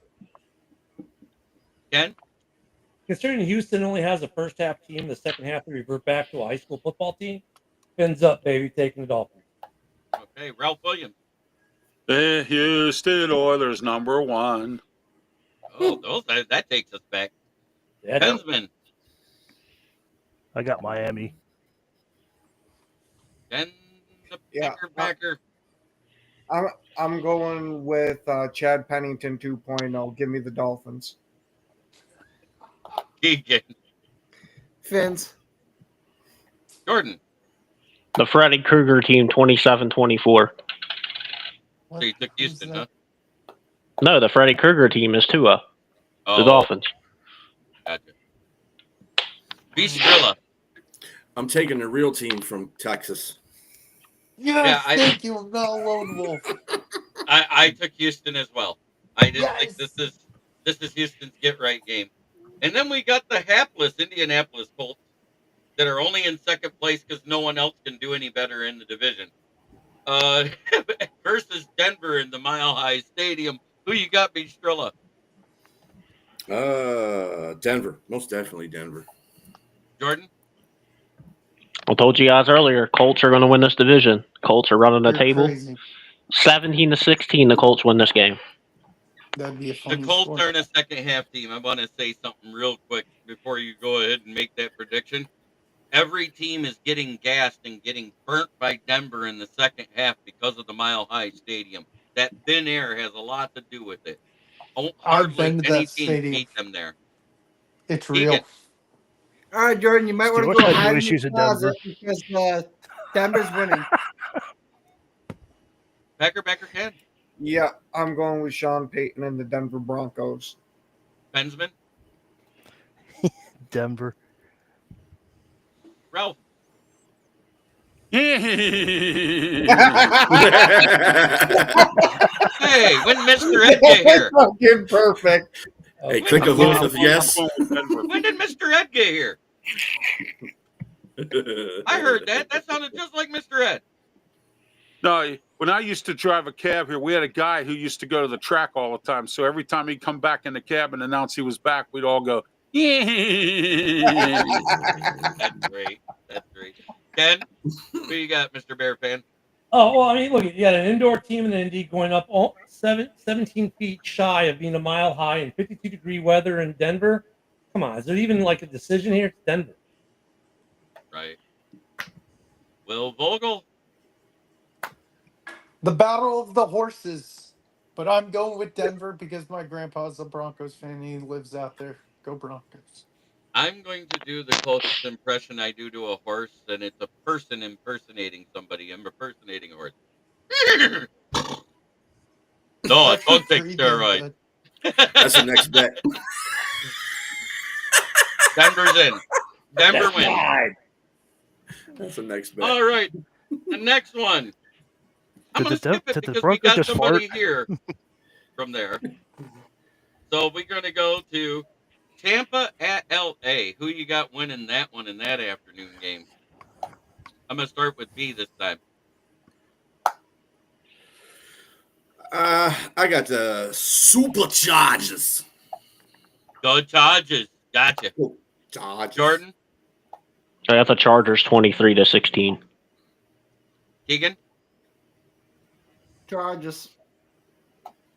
Ken? Considering Houston only has a first half team, the second half to revert back to a high school football team. Fins up, baby, taking the Dolphins. Okay, Ralph Williams. The Houston Oilers #1. Oh, that takes us back. Yeah, Bensman. I got Miami. Then the Yeah. Packer. I'm going with Chad Pennington 2.0. Give me the Dolphins. Keegan. Fins. Jordan. The Freddy Krueger team 27-24. So you took Houston, huh? No, the Freddy Krueger team is Tua. Oh, The Dolphins. Gotcha. Beastrilla. I'm taking the real team from Texas. Yes, thank you. I'm not a lone wolf. I took Houston as well. I just Yes. think this is Houston's get right game. And then we got the hapless Indianapolis Colts that are only in second place because no one else can do any better in the division. Versus Denver in the Mile High Stadium. Who you got, Beastrilla? Denver. Most definitely Denver. Jordan? I told you guys earlier, Colts are going to win this division. Colts are running the table. Crazy. 17-16, the Colts win this game. That'd be a The funny Colts score. are in a second half team. I want to say something real quick before you go ahead and make that prediction. Every team is getting gassed and getting burnt by Denver in the second half because of the Mile High Stadium. That thin air has a lot to do with it. I've Hardly been to any that team stadium. beat them there. It's Keegan. real. All right, Jordan, you might want to What's go that hide in issues the in Denver? closet because Denver's winning. Packer Ken. Yeah, I'm going with Sean Payton and the Denver Broncos. Bensman. Denver. Ralph. Hey, When Mr. Ed get here? Fucking perfect. Hey, click a hook of yes. When did Mr. Ed get here? I heard that. That sounded just like Mr. Ed. No, when I used to drive a cab here, we had a guy who used to go to the track all the time. So every time he'd come back in the cab and announce he was back, we'd all go, yeah. That's great. That's great. Ken, who you got, Mr. Bear fan? Oh, well, I mean, look, you got an indoor team in the Indy going up 17 feet shy of being a mile high in 52-degree weather in Denver. Come on, is there even like a decision here? It's Denver. Right. Will Vogel? The battle of the horses. But I'm going with Denver because my grandpa's a Broncos fan. He lives out there. Go Broncos. I'm going to do the closest impression I do to a horse, and it's a person impersonating somebody. I'm impersonating a horse. No, I don't take steroids. That's the next bet. Denver's in. Denver wins. That's the next bet. All right. The next one. I'm going to skip it did the because we Broncos got just somebody fart? here from there. So we're going to go to Tampa at LA. Who you got winning that one in that afternoon game? I'm gonna start with B this time. I got the Superchargers. Go Chargers. Gotcha. Chargers. Jordan, I got the Chargers 23-16. Keegan, Chargers.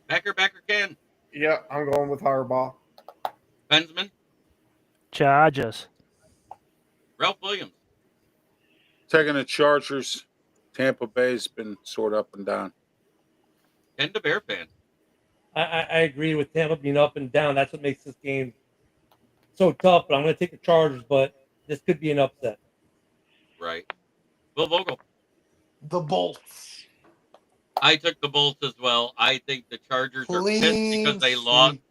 Backer Ken, Yeah, I'm going with Harbaugh. Bensman, Chargers. Ralph Williams. Taking the Chargers. Tampa Bay's been sort of up and down. Ken the Bear fan. I agree with Tampa being up and down. That's what makes this game so tough. But I'm going to take the Chargers, but this could be an upset. Right. Will Vogel. The Bolts. I took the Bolts as well. I think the Chargers are pissed because they lost. sweep.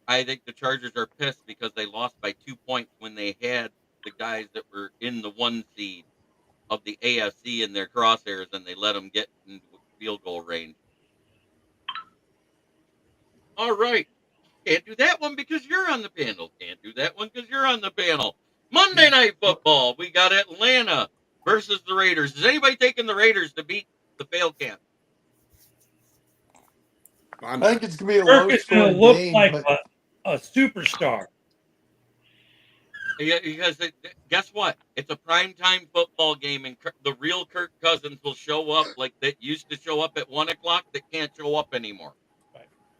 I think the Chargers are pissed because they lost by 2 points when they had the guys that were in the 1 seed of the AFC in their crosshairs, and they let them get into field goal range. All right. Can't do that one because you're on the panel. Can't do that one because you're on the panel. Monday Night Football. We got Atlanta versus the Raiders. Is anybody taking the Raiders to beat the fail camp? I think it's going to be a Kirk is going low-scoring to look game, like but a superstar. Yeah, because guess what? It's a primetime football game, and the real Kirk Cousins will show up like that used to show up at 1 o'clock that can't show up anymore.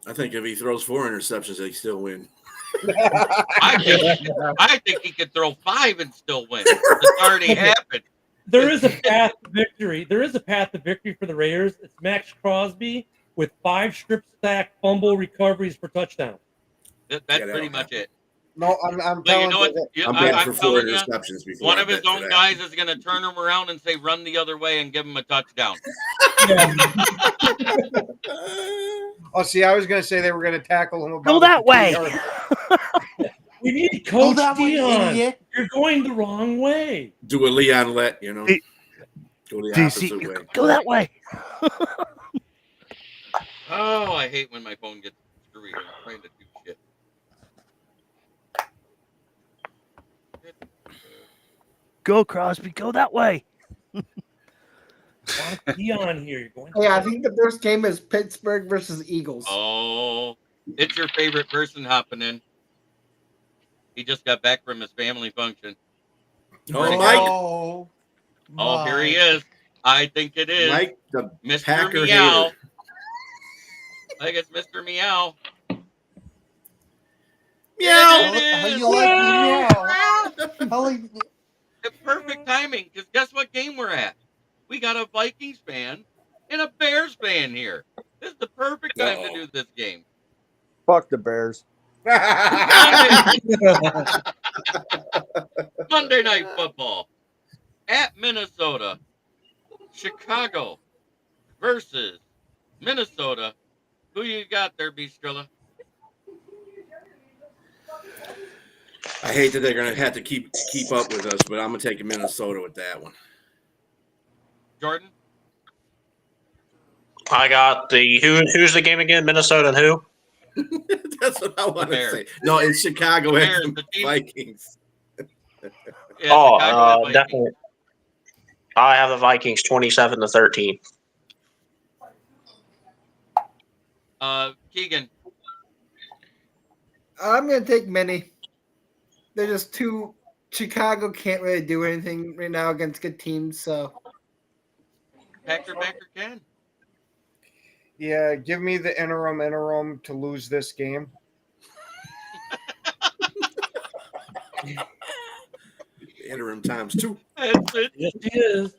I think if he throws 4 interceptions, they still win. I think he could throw 5 and still win. It's already happened. There is a path to victory. There is a path to victory for the Raiders. It's Max Crosby with 5 strip sack fumble recoveries for touchdown. That's pretty much it. No, I'm But telling you know what? I'm betting for 4 telling you, interceptions before one I of his bet for own that. guys is going to turn him around and say, "Run the other way," and give him a touchdown. Oh, see, I was going to say they were going to tackle him. Go that way. We need Coach that way, Dion. idiot. You're going the wrong way. Do a Leon Lett, you know. Hey, Go the DC, opposite way. go that way. Oh, I hate when my phone gets screwy. I'm trying to do shit. Go, Crosby. Go that way. Dion here. You're going. Yeah, I think the first game is Pittsburgh versus Eagles. Oh, it's your favorite person hopping in. He just got back from his family function. Oh, Mike. Oh, here he is. I think it is Mike, the Mr. Packer Meow. hater. I think it's Mr. Meow. Meow. How you like me meow? How like It's perfect timing because guess what game we're at? We got a Vikings fan and a Bears fan here. This is the perfect time to do this game. Fuck the Bears. Monday Night Football at Minnesota. Chicago versus Minnesota. Who you got there, Bistrilla? I hate that they're going to have to keep up with us, but I'm going to take Minnesota with that one. Jordan? I got the who's the game again? Minnesota and who? That's what I want to say. No, it's Chicago and the Vikings. Yeah, definitely. I have the Vikings 27-13. Keegan. I'm going to take Minnie. They're just too. Chicago can't really do anything right now against good teams, so. Packer can. Yeah, give me the interim to lose this game. Interim times 2. That's it. Yes, he is.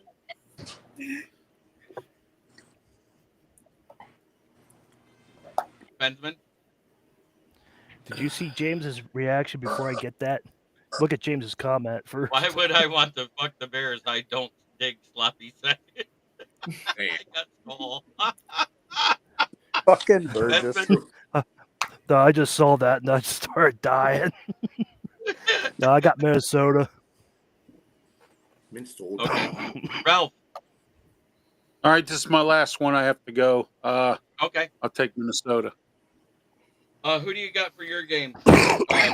Benjamin? Did you see James's reaction before I get that? Look at James's comment first. Why would I want to fuck the Bears? I don't dig sloppy seconds. I got small. Fucking Burgess. No, I just saw that and I just started dying. No, I got Minnesota. Okay. Ralph. All right, this is my last one. I have to go. Okay. I'll take Minnesota. Who do you got for your game?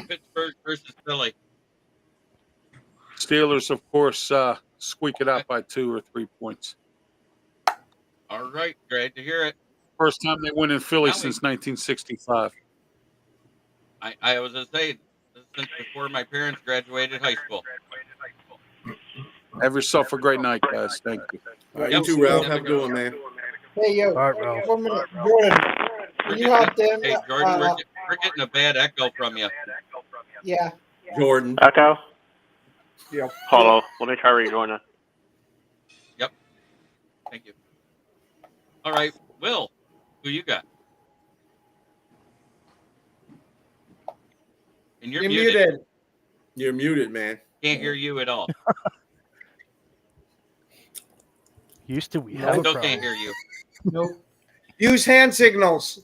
Pittsburgh versus Philly. Steelers, of course, squeak it out by 2 or 3 points. All right, great to hear it. First time they win in Philly Now since 1965. I was gonna say since before my parents graduated high school. Have yourself a great night, guys. Thank you. All right, you too, Ralph. Have a good one, man. Hey, yo, All right, Ralph. 1 minute. Jordan, can you help them? Hey, Jordan, we're getting a bad echo from you. Yeah. Jordan. Echo? Yep. Hold on. Let me try rejoining. Yep. Thank you. All right, Will, who you got? And you're muted. You're muted, man. Can't hear you at all. Houston, we I have a still problem. can't hear you. Nope. Use hand signals.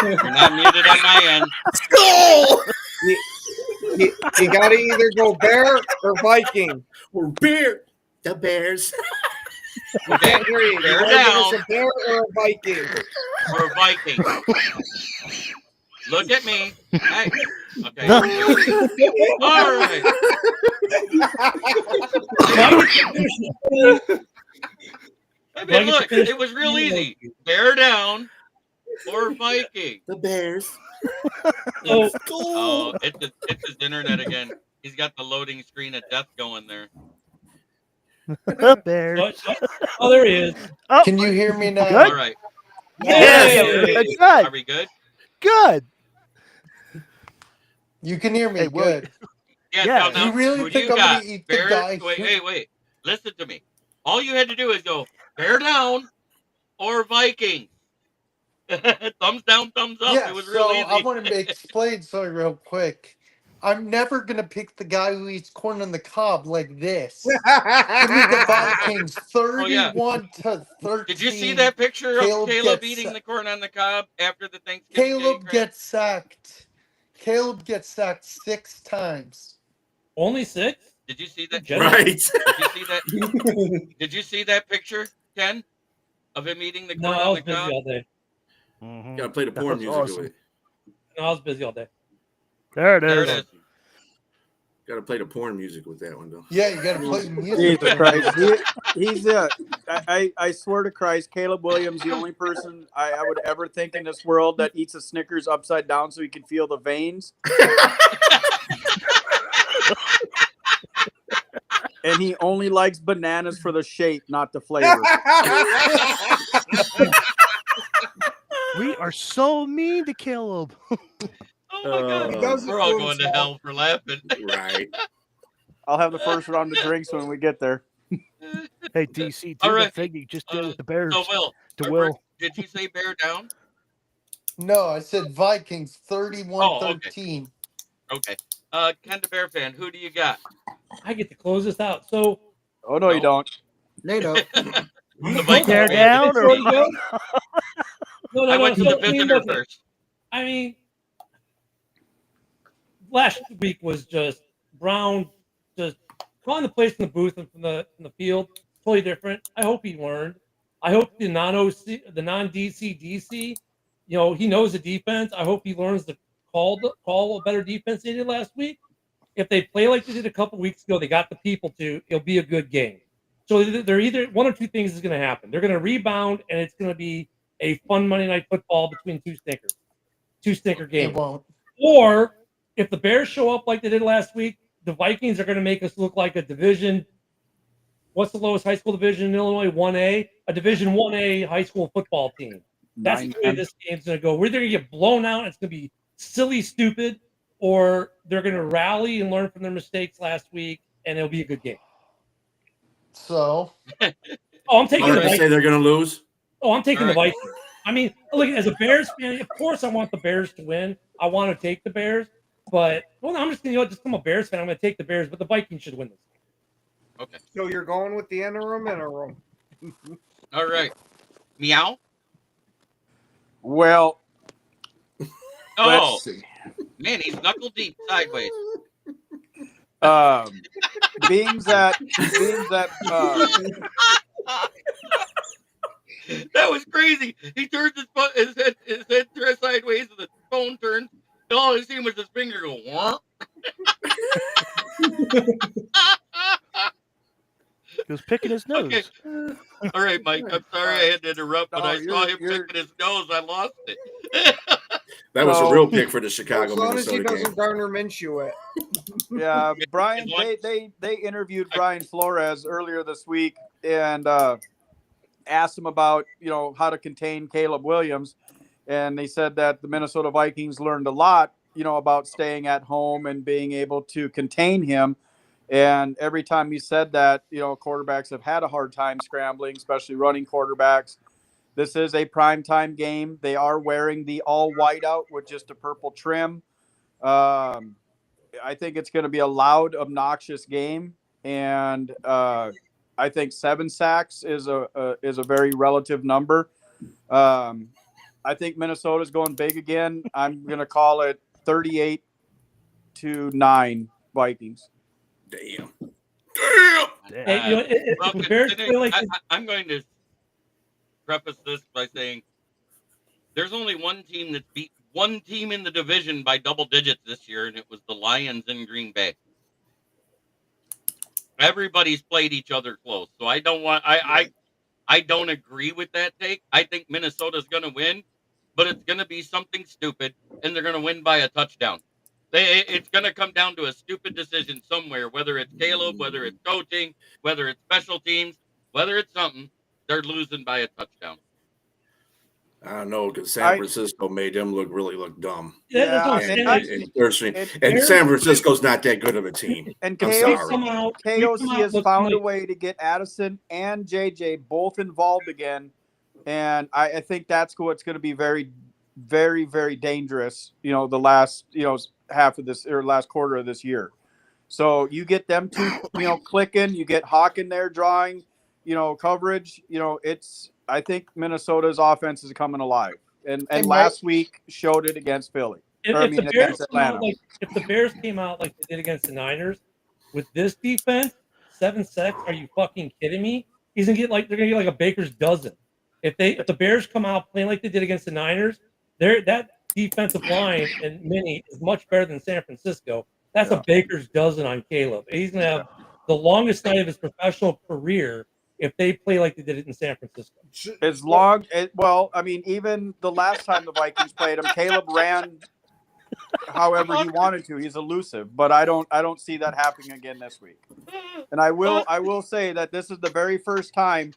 You're not muted on my end. Go! You got to either go Bear or Viking. Or Bear. The Bears. We can't hear you. Bear You want down. a Bear or a Viking? Or a Viking. Look at me. Hey. Okay. All right. I mean, look, it was real easy. Bear down or Viking. The Bears. Oh, it's his internet again. He's got the loading screen of death going there. Bears. Oh, there he is. Oh, Can you hear me now? Good? All right. Yes. Hey, Good. Are we good? Good. You can hear me. Hey, Will, Good. Yeah. Yeah. Now, You really who do think you I'm got? gonna eat the Bear? guy? Wait. Listen to me. All you had to do is go bear down or Viking. Thumbs down, thumbs up. Yeah, It was real so easy. I want to explain something real quick. I'm never gonna pick the guy who eats corn on the cob like this. Give me the Vikings, Oh, yeah. 31-13. Did you see that picture of Caleb gets eating sa- the corn on the cob after the Thanksgiving Day Caleb crap? gets sacked. Caleb gets sacked 6 times. Only 6? Did you see that? General. Right. Did you see that? Did you see that picture, Ken, of him eating the No, corn I on was the busy cob? all day. Mhm. Gotta play the That porn was music awesome. with it. No, I was busy all day. There it There is. it is. Gotta play the porn music with that one, though. Yeah, you gotta play music. Jesus Christ. He's I swear to Christ, Caleb Williams, the only person I would ever think in this world that eats a Snickers upside down so he can feel the veins. And he only likes bananas for the shape, not the flavor. We are so mean to Caleb. Oh my God. He does it We're all to going to himself. hell for laughing. Right. I'll have the first round of drinks when we get there. Hey, DC, All do the right. thing you just did with the Bears So, Will, to Will. did you say bear down? No, I said Vikings 31-13. Okay. Ken the Bear fan, who do you got? I get to close this out. So Oh, no, you don't. They don't. The Vikings Tear fan. down Did or it for me. no. I went to so, the visitor look, first. I mean, last week was just Brown just calling the place in the booth and from the field totally different. I hope he learned. I hope the non-OC, the non-DC DC, he knows the defense. I hope he learns to call a better defense than he did last week. If they play like they did a couple weeks ago, they got the people to. It'll be a good game. So they're either one or two things is going to happen. They're going to rebound, and it's going to be a fun Monday Night Football between two stinker It games. won't. Or if the Bears show up like they did last week, the Vikings are going to make us look like a division. What's the lowest high school division in Illinois? 1A, a Division 1A high school football team. That's the way this game's going to go. We're either going to get blown out, and it's going to be silly, stupid, or they're going to rally and learn from their mistakes last week, and it'll be a good game. So, I'm taking the They Vikings. say they're gonna lose. I'm taking the All right. Vikings. I mean, look, as a Bears fan, of course I want the Bears to win. I want to take the Bears, but I'm just going to just become a Bears fan. I'm going to take the Bears, but the Vikings should win this game. Okay. So you're going with the interim. All right. Meow. Well, Oh, let's see. man, he's knuckle deep sideways. Being that That was crazy. He turns his head sideways, and the phone turns. And all I see was his finger go. Wah. He was picking his nose. Okay. All right, Mike. I'm sorry I had to interrupt, but I saw him picking his nose. I lost it. That was a real pick for the Chicago as long as he Minnesota game. doesn't Gardner Minshew it. Yeah, Brian. They interviewed Brian Flores earlier this week and asked him about how to contain Caleb Williams, and they said that the Minnesota Vikings learned a lot about staying at home and being able to contain him. And every time he said that, quarterbacks have had a hard time scrambling, especially running quarterbacks. This is a primetime game. They are wearing the all white out with just a purple trim. I think it's going to be a loud, obnoxious game, and I think 7 sacks is a very relative number. I think Minnesota's going big again. I'm going to call it 38-9 Vikings. Damn. Hey, the Bears play like I'm going to preface this by saying there's only one team that's beat one team in the division by double digits this year, and it was the Lions in Green Bay. Everybody's played each other close, so I don't agree with that take. I think Minnesota's going to win, but it's going to be something stupid, and they're going to win by a touchdown. It's going to come down to a stupid decision somewhere, whether it's Caleb, whether it's coaching, whether it's special teams, whether it's something. They're losing by a touchdown. I don't know, because San Francisco made them really look dumb. Yeah, and San Francisco's not that good of a team. And I'm sorry. KOC has found a way to get Addison and JJ both involved again, and I think that's what's going to be very, very, very dangerous. The last half of this or last quarter of this year. So you get them two clicking. You get Hawk in there drawing coverage. I think Minnesota's offense is coming alive, and last week showed it against Philly. Against Atlanta. If the Bears came out like they did against the Niners with this defense, 7 sacks, are you fucking kidding me? They're gonna get like a baker's dozen. If the Bears come out playing like they did against the Niners, that defensive line and mini is much better than San Francisco. That's a baker's dozen on Caleb. He's gonna have the longest night of his professional career if they play like they did it in San Francisco. Even the last time the Vikings played him, Caleb ran however he wanted to. He's elusive, but I don't see that happening again this week. And I will say that this is the very first time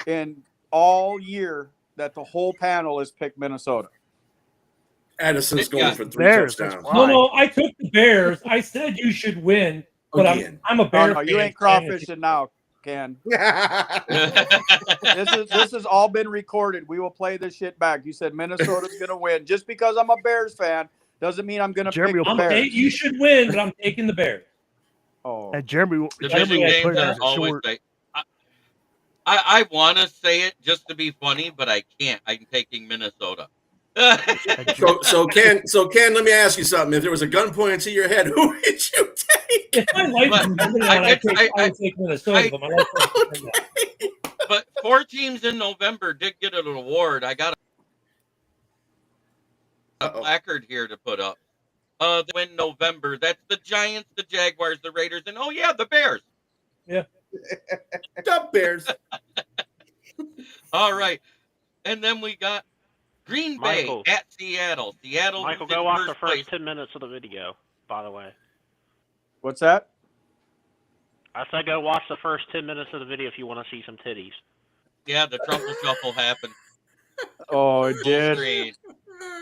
in all year that the whole panel has picked Minnesota. Addison's going for 3 touchdowns. No, I took the Bears. I said you should win, but I'm a Bear fan. You ain't crawfishing now, Ken. This has all been recorded. We will play this shit back. You said Minnesota's going to win. Just because I'm a Bears fan doesn't mean I'm going to pick the Bears. You should win, but I'm taking the Bears. Oh, and Jeremy will put it as a short. I want to say it just to be funny, but I can't. I'm taking Minnesota. so Ken, let me ask you something. If there was a gun pointed to your head, who would you take? If my life depended on it, I would take Minnesota, but my life doesn't depend on it. But 4 teams in November did get an award. I got a placard here to put up. They win November. That's the Giants, the Jaguars, the Raiders, and the Bears. Yeah. The Bears. All right. And then we got Green Bay at Seattle. Michael, go watch the first 10 minutes of the video, by the way. What's that? I said go watch the first 10 minutes of the video if you want to see some titties. Yeah, the truffle shuffle happened. Oh, it did? Screen.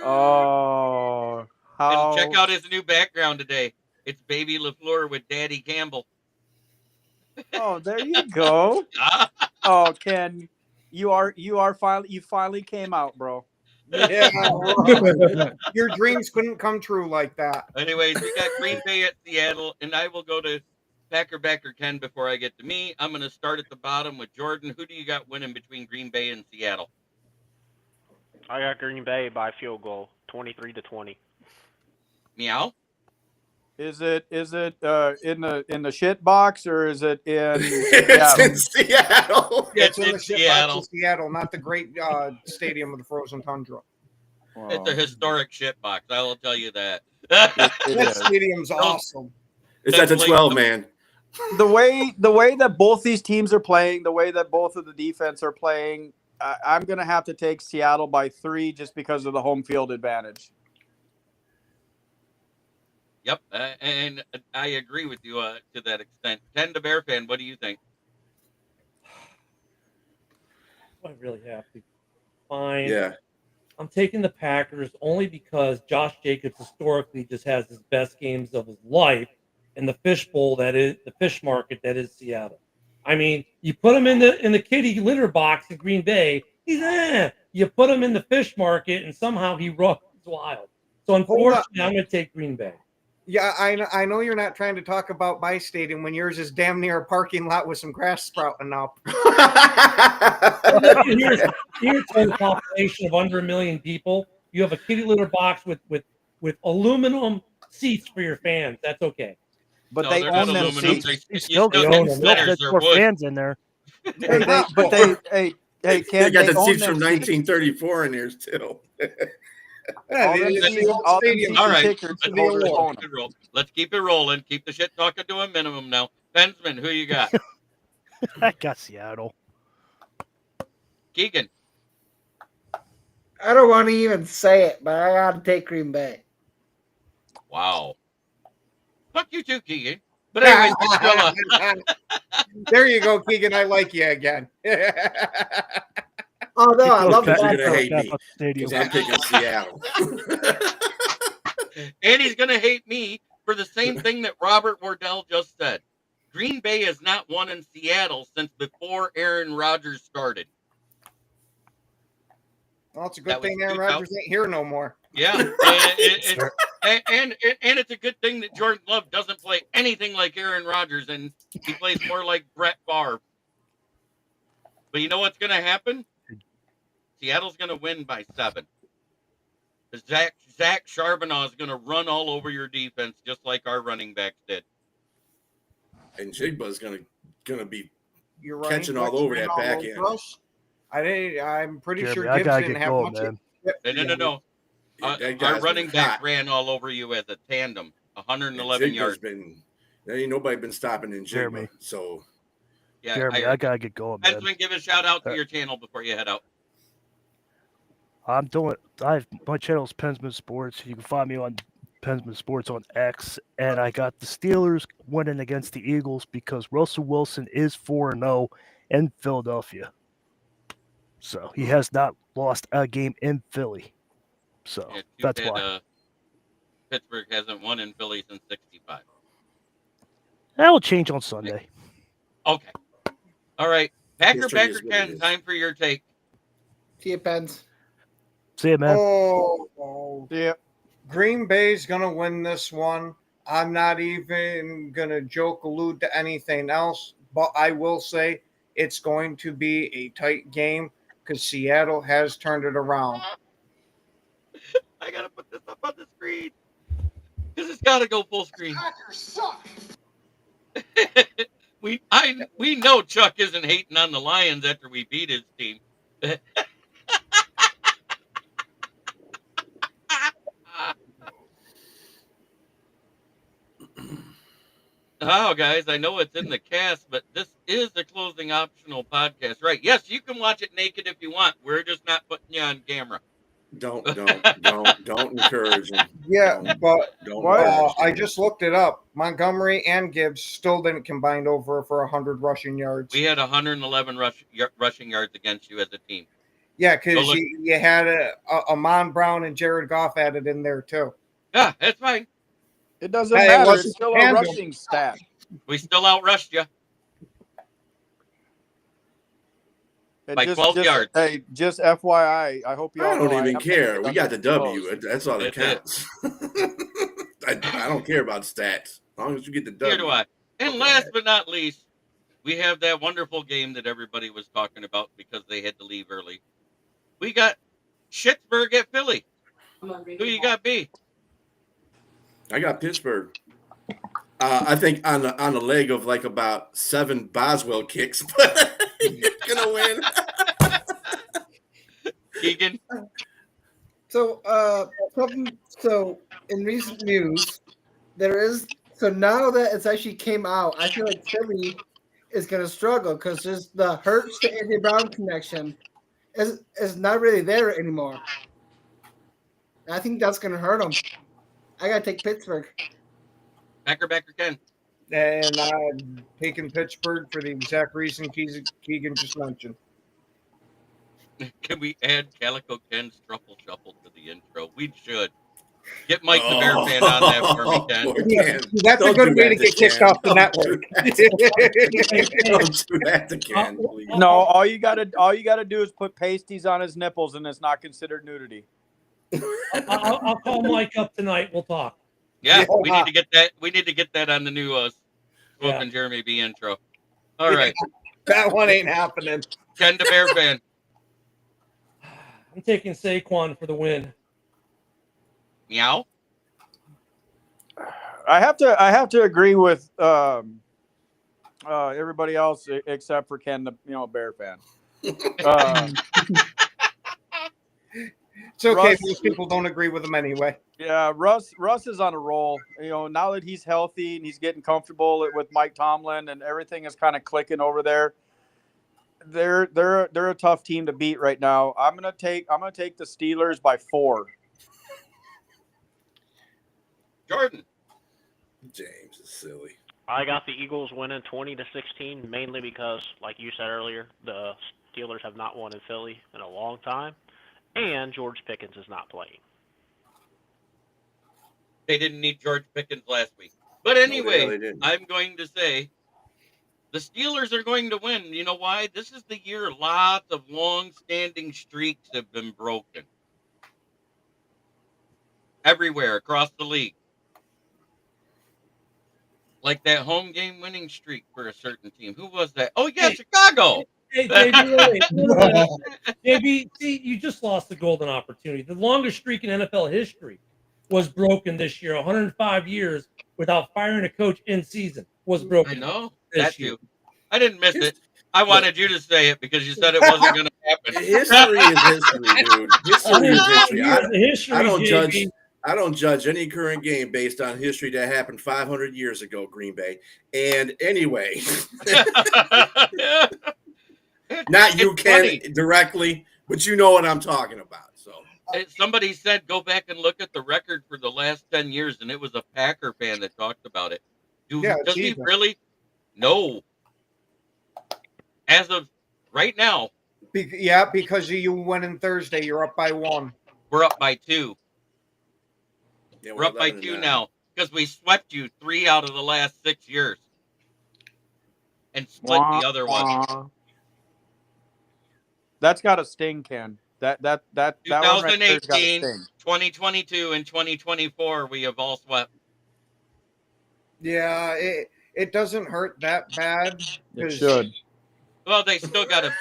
Oh. How? And check out his new background today. It's Baby LaFleur with Daddy Campbell. Oh, there you go. Oh, Ken, you finally came out, bro. Yeah, your dreams couldn't come true like that. Anyways, we got Green Bay at Seattle, and I will go to Packer Ken before I get to me. I'm going to start at the bottom with Jordan. Who do you got winning between Green Bay and Seattle? I got Green Bay by field goal, 23-20. Meow? Is it in the shit box or is it in It's Seattle? in Seattle. It's in the It's shit box Seattle. in Seattle, not the great stadium of the frozen tundra. It's a historic shit box. I will tell you that. It That is. stadium's awesome. It's at the 12, man. The way that both these teams are playing, the way that both of the defense are playing, I'm going to have to take Seattle by 3 just because of the home field advantage. Yep, and I agree with you to that extent. Ken, the Bear fan, what do you think? I really have to. Fine. Yeah. I'm taking the Packers only because Josh Jacobs historically just has his best games of his life in the fishbowl that is the fish market that is Seattle. I mean, you put him in the kitty litter box in Green Bay, he's You put him in the fish market, and somehow he runs wild. So unfortunately, I'm going to take Green Bay. Yeah, I know you're not trying to talk about my stadium when yours is damn near a parking lot with some grass sprouting up. Here's a population of under 1 million people. You have a kitty litter box with aluminum seats for your fans. That's okay. But No, they they're own not them aluminum. seats. You They still still get get centers. They're more wood. fans in there. Hey, Ken, They got they the own seats them from 1934 in there still. All them seats All and right, tickets let's holders own keep them. it roll. Let's keep it rolling. Keep the shit talking to a minimum now. Bensman, who you got? I got Seattle. Keegan. I don't want to even say it, but I got to take Green Bay. Wow. Fuck you too, Keegan. But anyway, Cinderella. There you go, Keegan. I like you again. Oh no, I love Because the you're going to Buffalo. hate me. Because I'm picking Seattle. And he's going to hate me for the same thing that Robert Wardell just said. Green Bay has not won in Seattle since before Aaron Rodgers started. Well, it's a good thing Aaron Rodgers ain't here no more. Yeah, and it's a good thing that Jordan Love doesn't play anything like Aaron Rodgers, and he plays more like Brett Favre. But you know what's going to happen? Seattle's going to win by 7. Zach Charbonnet is going to run all over your defense just like our running backs did. And Jigba's going to be You're catching all over that back end. I'm pretty Jeremy, sure I Gibbs gotta didn't get have going, much. man. No. That Our guy's running been back hot. ran all over you as a tandem, 111 yards. There ain't nobody been stopping in Jeremy. Jigba. So, Yeah, Jeremy, I gotta get going, man. Benjamin, give a shout out to your channel before you head out. My channel is Pensman Sports. You can find me on Pensman Sports on X, and I got the Steelers winning against the Eagles because Russell Wilson is 4-0 in Philadelphia. So he has not lost a game in Philly. So Yeah, that's why. Pittsburgh hasn't won in Philly since '65. That will change on Sunday. Okay. All right. Packer History is what it Ken, is. time for your take. See you, Pens. See you, man. Yeah. Green Bay's gonna win this one. I'm not even gonna allude to anything else, but I will say it's going to be a tight game because Seattle has turned it around. I gotta put this up on the screen because it's gotta go full screen. Packers suck. we know Chuck isn't hating on the Lions after we beat his team. Oh, guys, I know it's in the cast, but this is the closing optional podcast, right? Yes, you can watch it naked if you want. We're just not putting you on camera. Don't encourage him. Yeah, but encourage I just looked it up. Montgomery and Gibbs still didn't combine over for 100 rushing yards. We had 111 rushing yards against you as a team. Yeah, because you had Amon Brown and Jared Goff added in there too. Yeah, that's fine. It doesn't matter. It's still a tandem. rushing stat. We still outrushed you. By 12 yards. Hey, just FYI, I hope you all I don't know even am care. making We it got the W. close. That's all that counts. I don't care about stats. As long as you get the W. Here do I. And last but not least, we have that wonderful game that everybody was talking about because they had to leave early. We got Schittsburg at Philly. Who you got, B? I got Pittsburgh. I think on the leg of like about 7 Boswell kicks, but he's gonna win. Keegan. So, so in recent news, now that it's actually came out, I feel like Philly is going to struggle because there's the Hurts to Andy Brown connection is not really there anymore. And I think that's going to hurt them. I got to take Pittsburgh. Backer Ken. And I'm taking Pittsburgh for the exact reason Keegan just mentioned. Can we add Calico Ken's Truffle Shuffle to the intro? We should. Get Mike the Bear fan on that for me, Ken. Yeah, that's a good way to get kicked off the network. Don't do that to Ken, please. No, all you gotta do is put pasties on his nipples, and it's not considered nudity. I'll call Mike up tonight. We'll talk. Yeah, we need to get that. We need to get that on the new Smoking Jeremy B intro. All right, that one ain't happening. Ken the Bear fan. I'm taking Saquon for the win. Meow. I have to agree with everybody else except for Ken, the Bear fan. It's okay. Russ, Most people don't agree with him anyway. Yeah, Russ is on a roll. Now that he's healthy and he's getting comfortable with Mike Tomlin and everything is kind of clicking over there. They're a tough team to beat right now. I'm gonna take the Steelers by 4. Jordan. James is silly. I got the Eagles winning 20-16, mainly because, like you said earlier, the Steelers have not won in Philly in a long time, and George Pickens is not playing. They didn't need George Pickens last week. But anyway, No, they didn't. I'm going to say the Steelers are going to win. You know why? This is the year lots of long-standing streaks have been broken. Everywhere across the league. Like that home game winning streak for a certain team. Who was that? Oh, yeah, Chicago. Hey, JB, JB, see, you just lost the golden opportunity. The longest streak in NFL history was broken this year. 105 years without firing a coach in season was broken. I know. This year. I didn't miss it. I wanted you to say it because you said it wasn't going to happen. History is history, dude. History is history. I don't judge any current game based on history that happened 500 years ago, Green Bay. And anyway, not you, Ken, directly, but you know what I'm talking about. So somebody said go back and look at the record for the last 10 years, and it was a Packer fan that talked about it. Does he really? No. As of right now. Because of you winning Thursday, you're up by 1. We're up by 2. Yeah, we're up by 2 now because we swept you 3 out of the last 6 years and split the other one. That's got a sting, Ken. That 2018, 2022, and 2024 we have all swept. Yeah, it doesn't hurt that bad. It should. Well, they still got a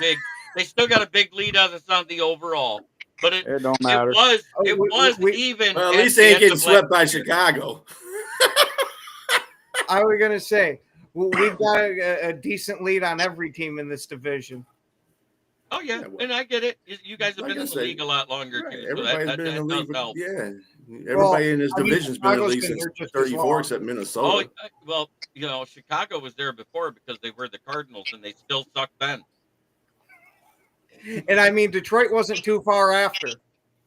big lead on us on the overall. But it don't matter. It was even. Well, at least they ain't getting swept by Chicago. I was gonna say we've got a decent lead on every team in this division. Oh yeah, and I get it. You guys have been in the league a lot longer too. Everybody's so been in the league. Help. Yeah, everybody in this division's been in the league since '34, except Minnesota. Oh well, Chicago was there before because they were the Cardinals, and they still sucked then. And I mean, Detroit wasn't too far after.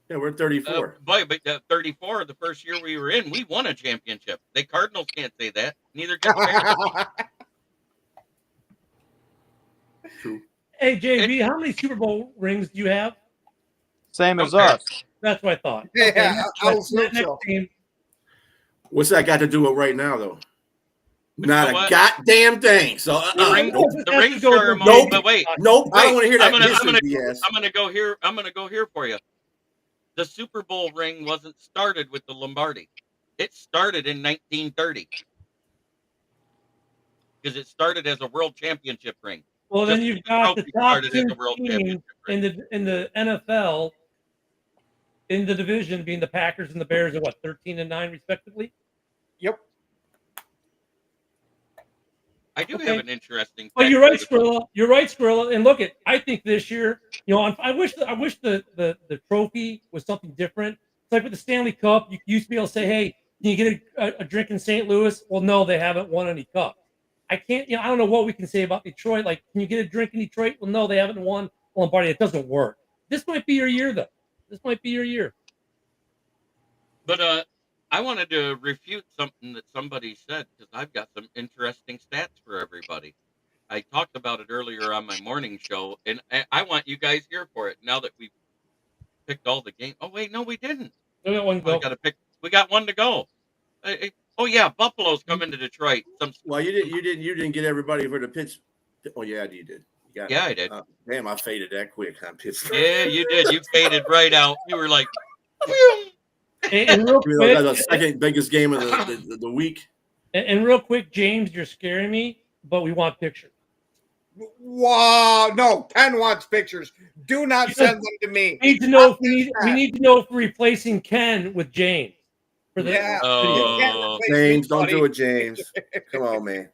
Yeah, we're 34. But 34, the first year we were in, we won a championship. The Cardinals can't say that. Neither can the Bears. True. Hey, JB, how many Super Bowl rings do you have? Same as us. That's what I thought. Yeah, okay, next team. What's that got to do with right now, though? Not a goddamn thing. So the ring ceremony. Nope. But wait, nope. I don't want to hear that. I'm gonna go here. I'm gonna go here for you. The Super Bowl ring wasn't started with the Lombardi. It started in 1930 because it started as a World Championship ring. Well, then you've got the top 2 teams in the NFL in the division being the Packers and the Bears at 13 and 9 respectively. Yep. I do Okay. have an interesting. Well, fact you're right, for the- Skrilla. You're right, Skrilla. And look, I think this year, I wish the trophy was something different. It's like with the Stanley Cup. You used to be able to say, "Hey, can you get a drink in St. Louis?" Well, no, they haven't won any cups. I can't. I don't know what we can say about Detroit. Like, can you get a drink in Detroit? Well, no, they haven't won Lombardi. It doesn't work. This might be your year, though. This might be your year. But I wanted to refute something that somebody said because I've got some interesting stats for everybody. I talked about it earlier on my morning show, and I want you guys here for it. Now that we've picked all the games. Oh wait, no, we didn't. We got one Oh, go. we got one to go. Oh yeah, Buffalo's coming to Detroit. Well, you didn't get everybody for the pitch. Oh yeah, you did. You got Yeah, I did. Damn, I faded that quick on Pittsburgh. Yeah, you did. You faded right out. You were like, And real quick, that's the second biggest game of the week. And real quick, James, you're scaring me, but we want pictures. Wow, no, Ken wants pictures. Do not send them to me. We need to know if we need to know if we're replacing Ken with James for the Oh, James, don't do it, James. Come on, man.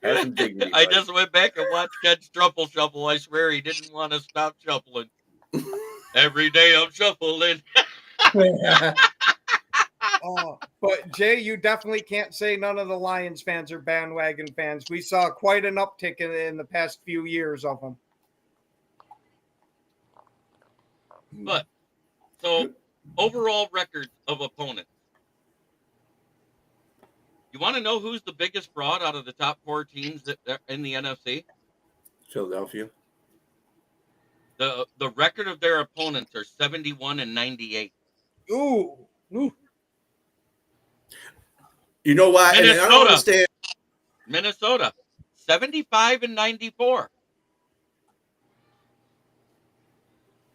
Have some dignity. I just went back and watched Ken Struffle shuffle. I swear he didn't want to stop shuffling. Every day I'm shuffling. But Jay, you definitely can't say none of the Lions fans are bandwagon fans. We saw quite an uptick in the past few years of them. But so overall records of opponents. You want to know who's the biggest fraud out of the top 4 teams that are in the NFC? Philadelphia. The record of their opponents are 71-98. Ooh. You know why? And I don't understand. Minnesota, 75-94.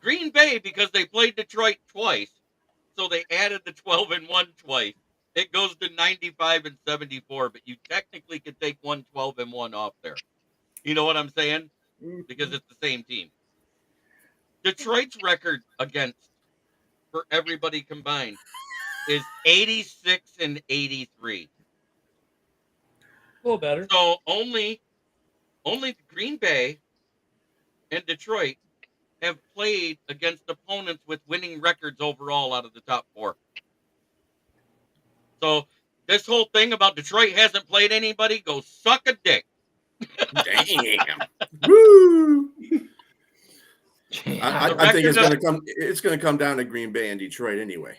Green Bay, because they played Detroit twice, so they added the 12-1 twice. It goes to 95-74, but you technically could take 12-1 off there. You know what I'm saying? Because it's the same team. Detroit's record against, for everybody combined, is 86-83. A little better. So only Green Bay and Detroit have played against opponents with winning records overall out of the top 4. So this whole thing about Detroit hasn't played anybody, go suck a dick. Damn. Woo. I think it's gonna come down to Green Bay and Detroit anyway.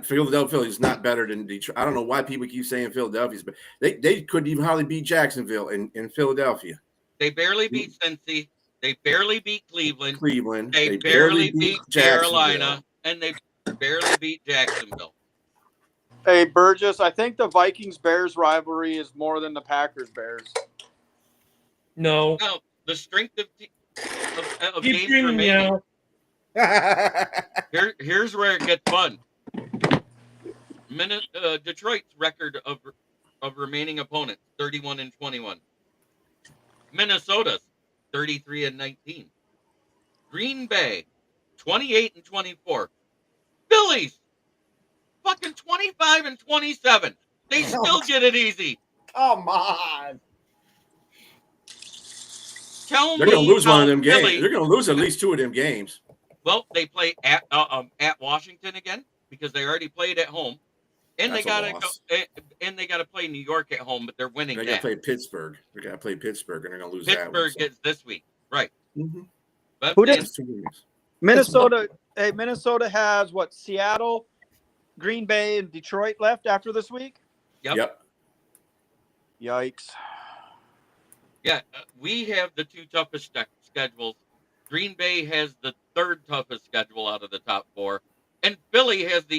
Philadelphia is not better than Detroit. I don't know why people keep saying Philadelphia's, but they couldn't even hardly beat Jacksonville in Philadelphia. They barely beat Cincy. They barely beat Cleveland. They barely beat Carolina, and they barely beat Jacksonville. Hey, Burgess, I think the Vikings-Bears rivalry is more than the Packers-Bears. No. No, the strength of Keep games dreaming, remaining. Here's where it gets fun. Detroit's record of remaining opponents, 31-21. Minnesota's 33-19. Green Bay, 28-24. Phillies, fucking 25-27. They still get it easy. Come on. They're going to lose one of them games. They're going to lose at least 2 of them games. Well, they play at Washington again because they already played at home, and they got to play New York at home, but they're winning. They got to play Pittsburgh. They got to play Pittsburgh, and they're going to lose that one. Pittsburgh gets this week, right? Mm-hmm. Who did Minnesota? Hey, Minnesota has what? Seattle, Green Bay, and Detroit left after this week. Yep. Yikes. Yeah, we have the 2 toughest schedules. Green Bay has the 3rd toughest schedule out of the top 4, and Philly has the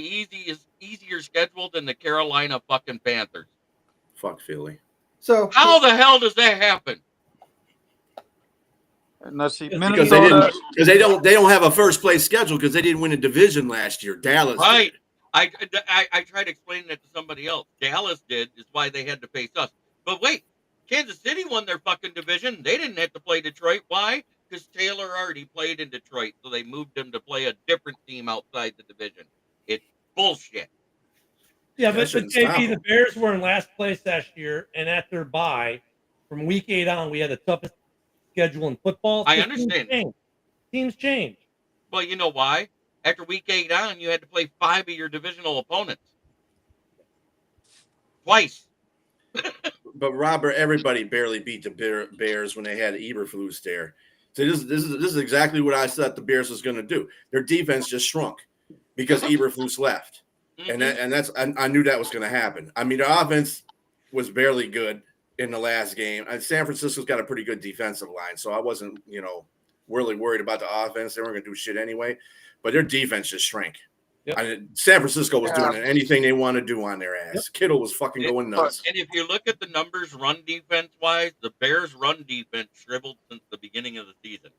easier schedule than the Carolina fucking Panthers. Fuck Philly. So how the hell does that happen? Unless because they don't have a first place schedule because they didn't win a division last year. Dallas right. did. I tried explaining that to somebody else. Dallas did is why they had to face us. But wait, Kansas City won their fucking division. They didn't have to play Detroit. Why? Because Taylor already played in Detroit, so they moved him to play a different team outside the division. It's bullshit. Yeah, but JP, the Bears were in last place last year, and at their bye, from week 8 on, we had the toughest schedule in football. I Just understand. Teams change. Well, you know why? After week 8 on, you had to play 5 of your divisional opponents. Twice. But Robert, everybody barely beat the Bears when they had Eberflus there. So this is exactly what I thought the Bears was going to do. Their defense just shrunk because Eberflus left, and I knew that was going to happen. I mean, their offense was barely good in the last game. And San Francisco's got a pretty good defensive line, so I wasn't really worried about the offense. They weren't going to do shit anyway, but their defense just shrank. Yep. San Francisco was doing anything they want to do on their ass. Yep. Kittle was fucking going nuts. And if you look at the numbers run defense wise, the Bears' run defense shriveled since the beginning of the season.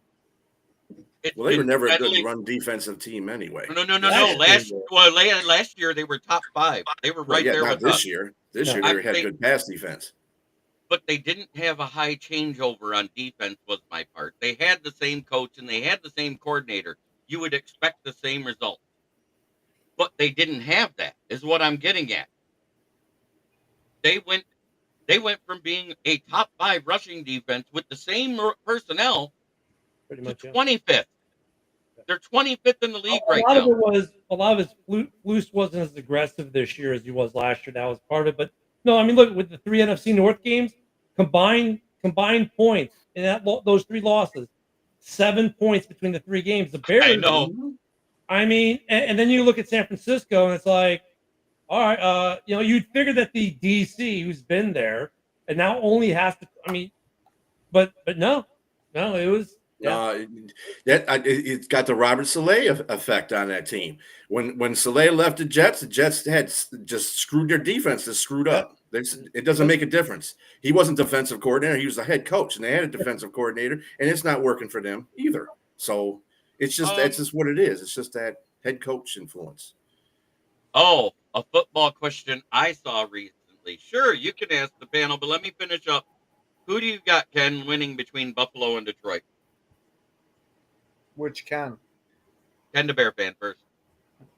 Well, they were never a good run defensive team anyway. No. Last year they were top 5. They were right there with this us. year. This year they had good pass defense. But they didn't have a high changeover on defense was my part. They had the same coach and they had the same coordinator. You would expect the same result. But they didn't have that, is what I'm getting at. They went from being a top 5 rushing defense with the same personnel to 25th. They're 25th in the league right now. A lot of it, Flus wasn't as aggressive this year as he was last year. That was part of it. But no, I mean, look, with the 3 NFC North games, combined points in those 3 losses, 7 points between the 3 games. The Bears, I know. I mean, and then you look at San Francisco, and it's like, all right, you'd figure that the DC, who's been there, and now only has to. I mean, but no, it was. Yeah. It's got the Robert Saleh effect on that team. When Saleh left the Jets had just screwed their defense. Just screwed up. It doesn't make a difference. He wasn't defensive coordinator. He was the head coach, and they had a defensive coordinator, and it's not working for them either. So. It's just what it is. It's just that head coach influence. Oh, a football question I saw recently. Sure, you can ask the panel, but let me finish up. Who do you got, Ken, winning between Buffalo and Detroit? Which Ken? Ken, the Bear fan first.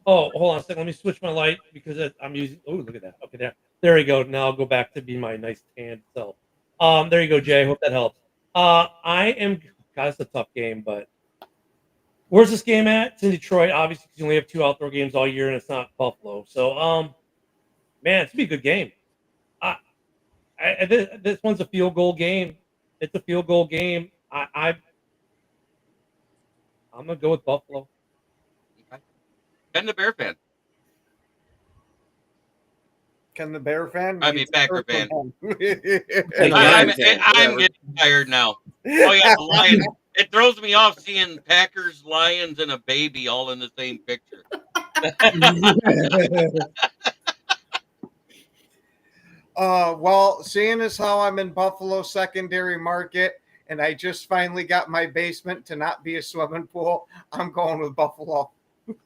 Oh, hold on a second. Let me switch my light because I'm using. Oh, look at that. Okay, there we go. Now I'll go back to being my nice tan self. There you go, Jay. Hope that helps. I am. God, it's a tough game, but. Where's this game at? It's in Detroit, obviously, because you only have 2 outdoor games all year, and it's not Buffalo. So, man, it's gonna be a good game. This one's a field goal game. It's a field goal game. I'm gonna go with Buffalo. Okay. Ken, the Bear fan. Ken, the Bear fan. I mean, Packer fan. I'm getting tired now. Oh yeah, the Lions. It throws me off seeing Packers, Lions, and a baby all in the same picture. Well, seeing as how I'm in Buffalo secondary market, and I just finally got my basement to not be a swimming pool, I'm going with Buffalo.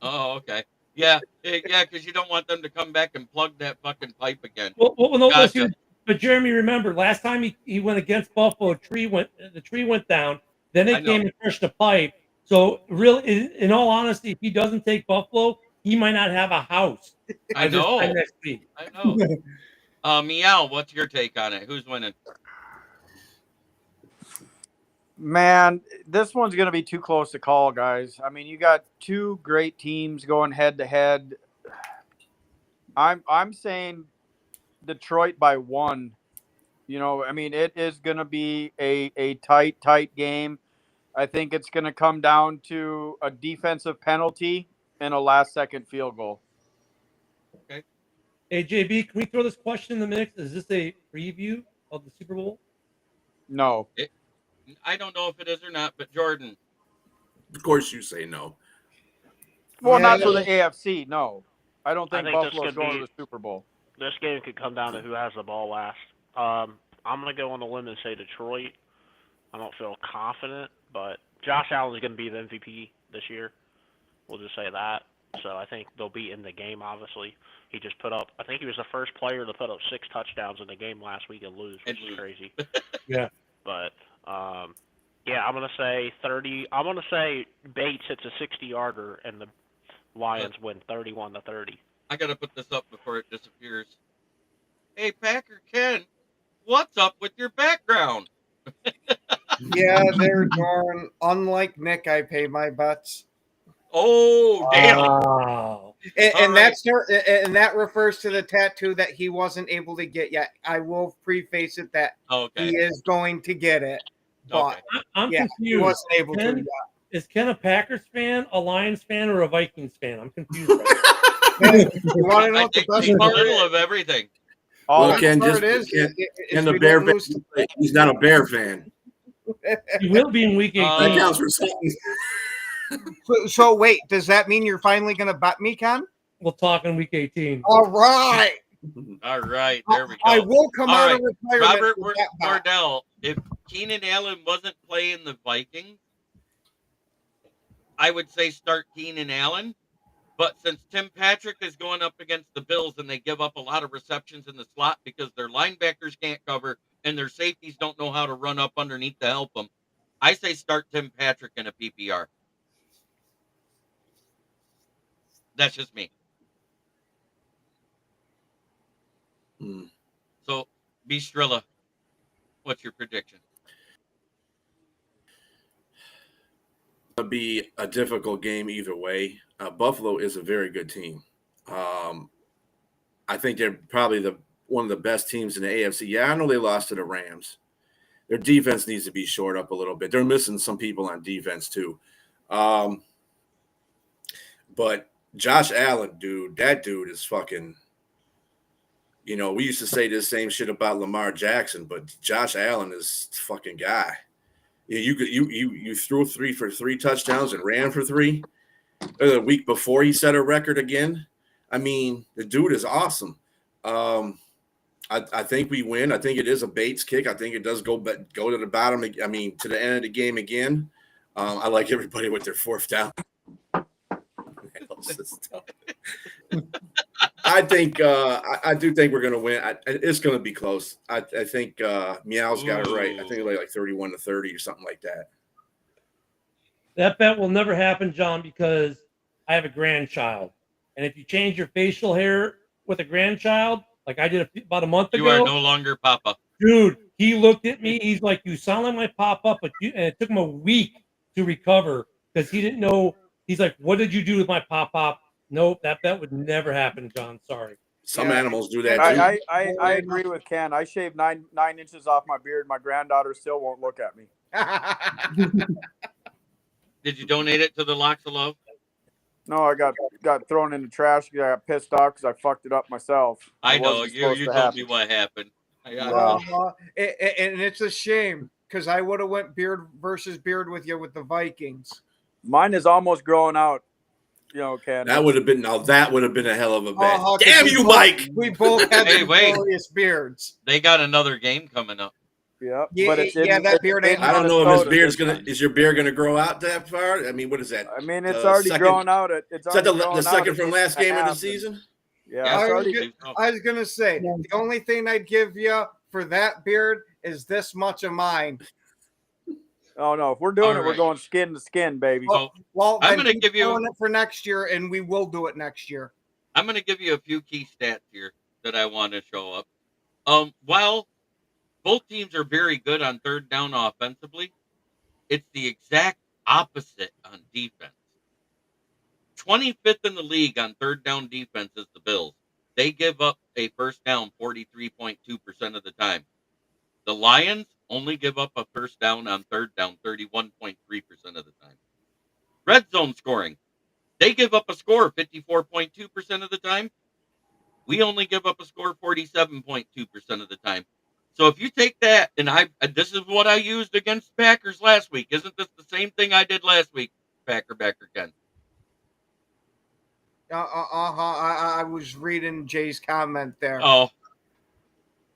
Oh, okay. Yeah, because you don't want them to come back and plug that fucking pipe again. Well, no, gotcha. But Jeremy, remember last time he went against Buffalo, the tree went down. Then they came and pushed the pipe. So, really, in all honesty, if he doesn't take Buffalo, he might not have a house. I know. Next week. I know. Meow, what's your take on it? Who's winning? Man, this one's going to be too close to call, guys. I mean, you got 2 great teams going head to head. I'm saying Detroit by 1. I mean, it is going to be a tight game. I think it's going to come down to a defensive penalty and a last-second field goal. Okay. Hey, JB, can we throw this question in the mix? Is this a preview of the Super Bowl? No. I don't know if it is or not, but Jordan. Of course you say no. Well, not for the AFC, no. I don't think Buffalo's going to the Super Bowl. This game could come down to who has the ball last. I'm going to go on the limb and say Detroit. I don't feel confident, but Josh Allen is going to be the MVP this year. We'll just say that. So I think they'll be in the game, obviously. He just put up, I think he was the first player to put up 6 touchdowns in the game last week and lose, which is crazy. Yeah. But, yeah, I'm going to say 30. I'm going to say Bates hits a 60-yarder and the Lions win 31-30. I got to put this up before it disappears. Hey, Packer Ken, What's up with your background? Yeah, they're darn. Unlike Nick, I pay my bets. Oh, damn. Wow. And right. that refers to the tattoo that he wasn't able to get yet. I will preface it that Okay. he is going to get it, but Okay. I'm yeah, he confused. wasn't able to Ken, yet. is Ken a Packers fan, a Lions fan, or a Vikings fan? I'm confused right now. Man, you want to know I what the think best he's a part little is? of everything. All The best part is Ken the we Bear don't fan. lose to- He's not a Bear fan. He will be in Week 18. That counts for something. So wait, does that mean you're finally going to bet me, Ken? We'll talk in Week 18. All right. All right. There we go. I will come All out right. of retirement. Robert Wardell, if Keenan Allen wasn't playing the Vikings, I would say start Keenan Allen. But since Tim Patrick is going up against the Bills and they give up a lot of receptions in the slot because their linebackers can't cover and their safeties don't know how to run up underneath to help them, I say start Tim Patrick in a PPR. That's just me. So, Bistrilla, what's your prediction? It'll be a difficult game either way. Buffalo is a very good team. I think they're probably one of the best teams in the AFC. Yeah, I know they lost to the Rams. Their defense needs to be shored up a little bit. They're missing some people on defense too. But Josh Allen, dude, that dude is fucking. You know, we used to say this same shit about Lamar Jackson, but Josh Allen is the fucking guy. You threw 3 for 3 touchdowns and ran for 3. The week before he set a record again. I mean, the dude is awesome. I think we win. I think it is a Bates kick. I think it does go to the bottom. I mean, to the end of the game again. I like everybody with their 4th down. I think I do think we're going to win. It's going to be close. I think Meow's got it right. I think like 31-30 or something like that. That bet will never happen, John, because I have a grandchild. And if you change your facial hair with a grandchild, like I did about a month ago. You are no longer Papa. Dude, he looked at me. He's like, you sound like my Papa, and it took him a week to recover because he didn't know. He's like, what did you do with my Pop-Pop? Nope, that would never happen, John. Sorry. Some animals do that too. I agree with Ken. I shaved 9 inches off my beard. My granddaughter still won't look at me. Did you donate it to the Locks of Love? No, I got thrown in the trash. I got pissed off because I fucked it up myself. I know. You told me what happened. And it's a shame because I would have went beard versus beard with you with the Vikings. Mine is almost growing out. You know, Ken. That would have been a hell of a bet. Damn you, Mike! We both have glorious beards. They got another game coming up. Yeah, but that beard ain't. I don't know if his beard's gonna. Is your beard gonna grow out that far? I mean, what is that? I mean, it's already growing out. Is that the second from last game of the season? Yeah, I was gonna say the only thing I'd give you for that beard is this much of mine. Oh no! If we're doing it, we're going skin to skin, baby. Well, I'm going to give you it for next year, and we will do it next year. I'm going to give you a few key stats here that I want to show up. While both teams are very good on third down offensively, it's the exact opposite on defense. 25th in the league on third down defense is the Bills. They give up a first down 43.2% of the time. The Lions only give up a first down on third down 31.3% of the time. Red zone scoring. They give up a score 54.2% of the time. We only give up a score 47.2% of the time. So if you take that, and this is what I used against Packers last week. Isn't this the same thing I did last week, Backer Ken? I was reading Jay's comment there. Oh.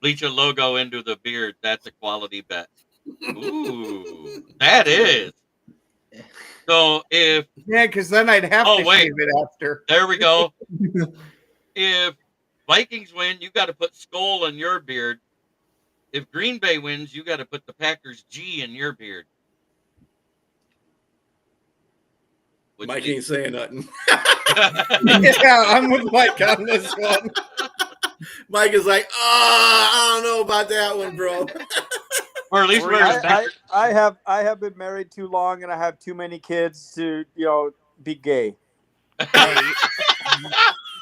Bleach a logo into the beard. That's a quality bet. Ooh, that is. So if because then I'd have to shave it after. There we go. If Vikings win, you got to put skull in your beard. If Green Bay wins, you got to put the Packers G in your beard. Mike ain't saying nothing. Yeah, I'm with Mike on this one. Mike is like, I don't know about that one, bro. Or at least I have been married too long, and I have too many kids to be gay.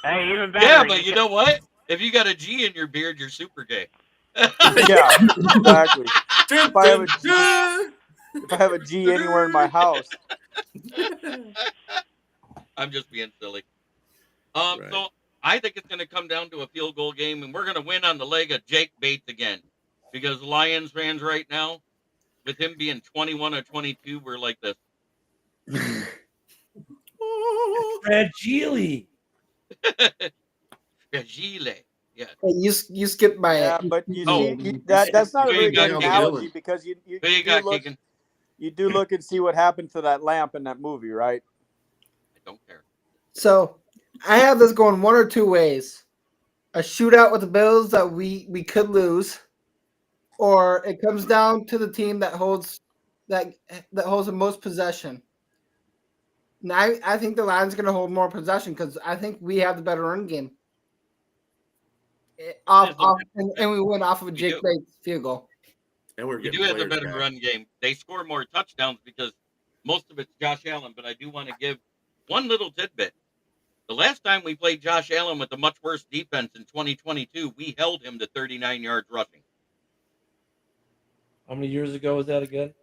Hey, even better. Yeah, but you know what? If you got a G in your beard, you're super gay. Yeah, exactly. If I have a G anywhere in my house, I'm just being silly. Right. So I think it's going to come down to a field goal game, and we're going to win on the leg of Jake Bates again, because Lions fans right now, with him being 21 or 22, we're like this. Fragile. Fragile. Yeah. Hey, you skipped my. yeah, but you see that's not a Who you very good got, analogy Keegan? because Who you got, Keegan? you do look and see what happened to that lamp in that movie, right? I don't care. So I have this going one or two ways: a shootout with the Bills that we could lose, or it comes down to the team that holds the most possession. Now I think the Lions are going to hold more possession because I think we have the better run game. And we win off of a Jake Bates field goal. And we're We getting do have a players better back. run game. They score more touchdowns because most of it's Josh Allen, but I do want to give one little tidbit. The last time we played Josh Allen with a much worse defense in 2022, we held him to 39 yards rushing. How many years ago was that again?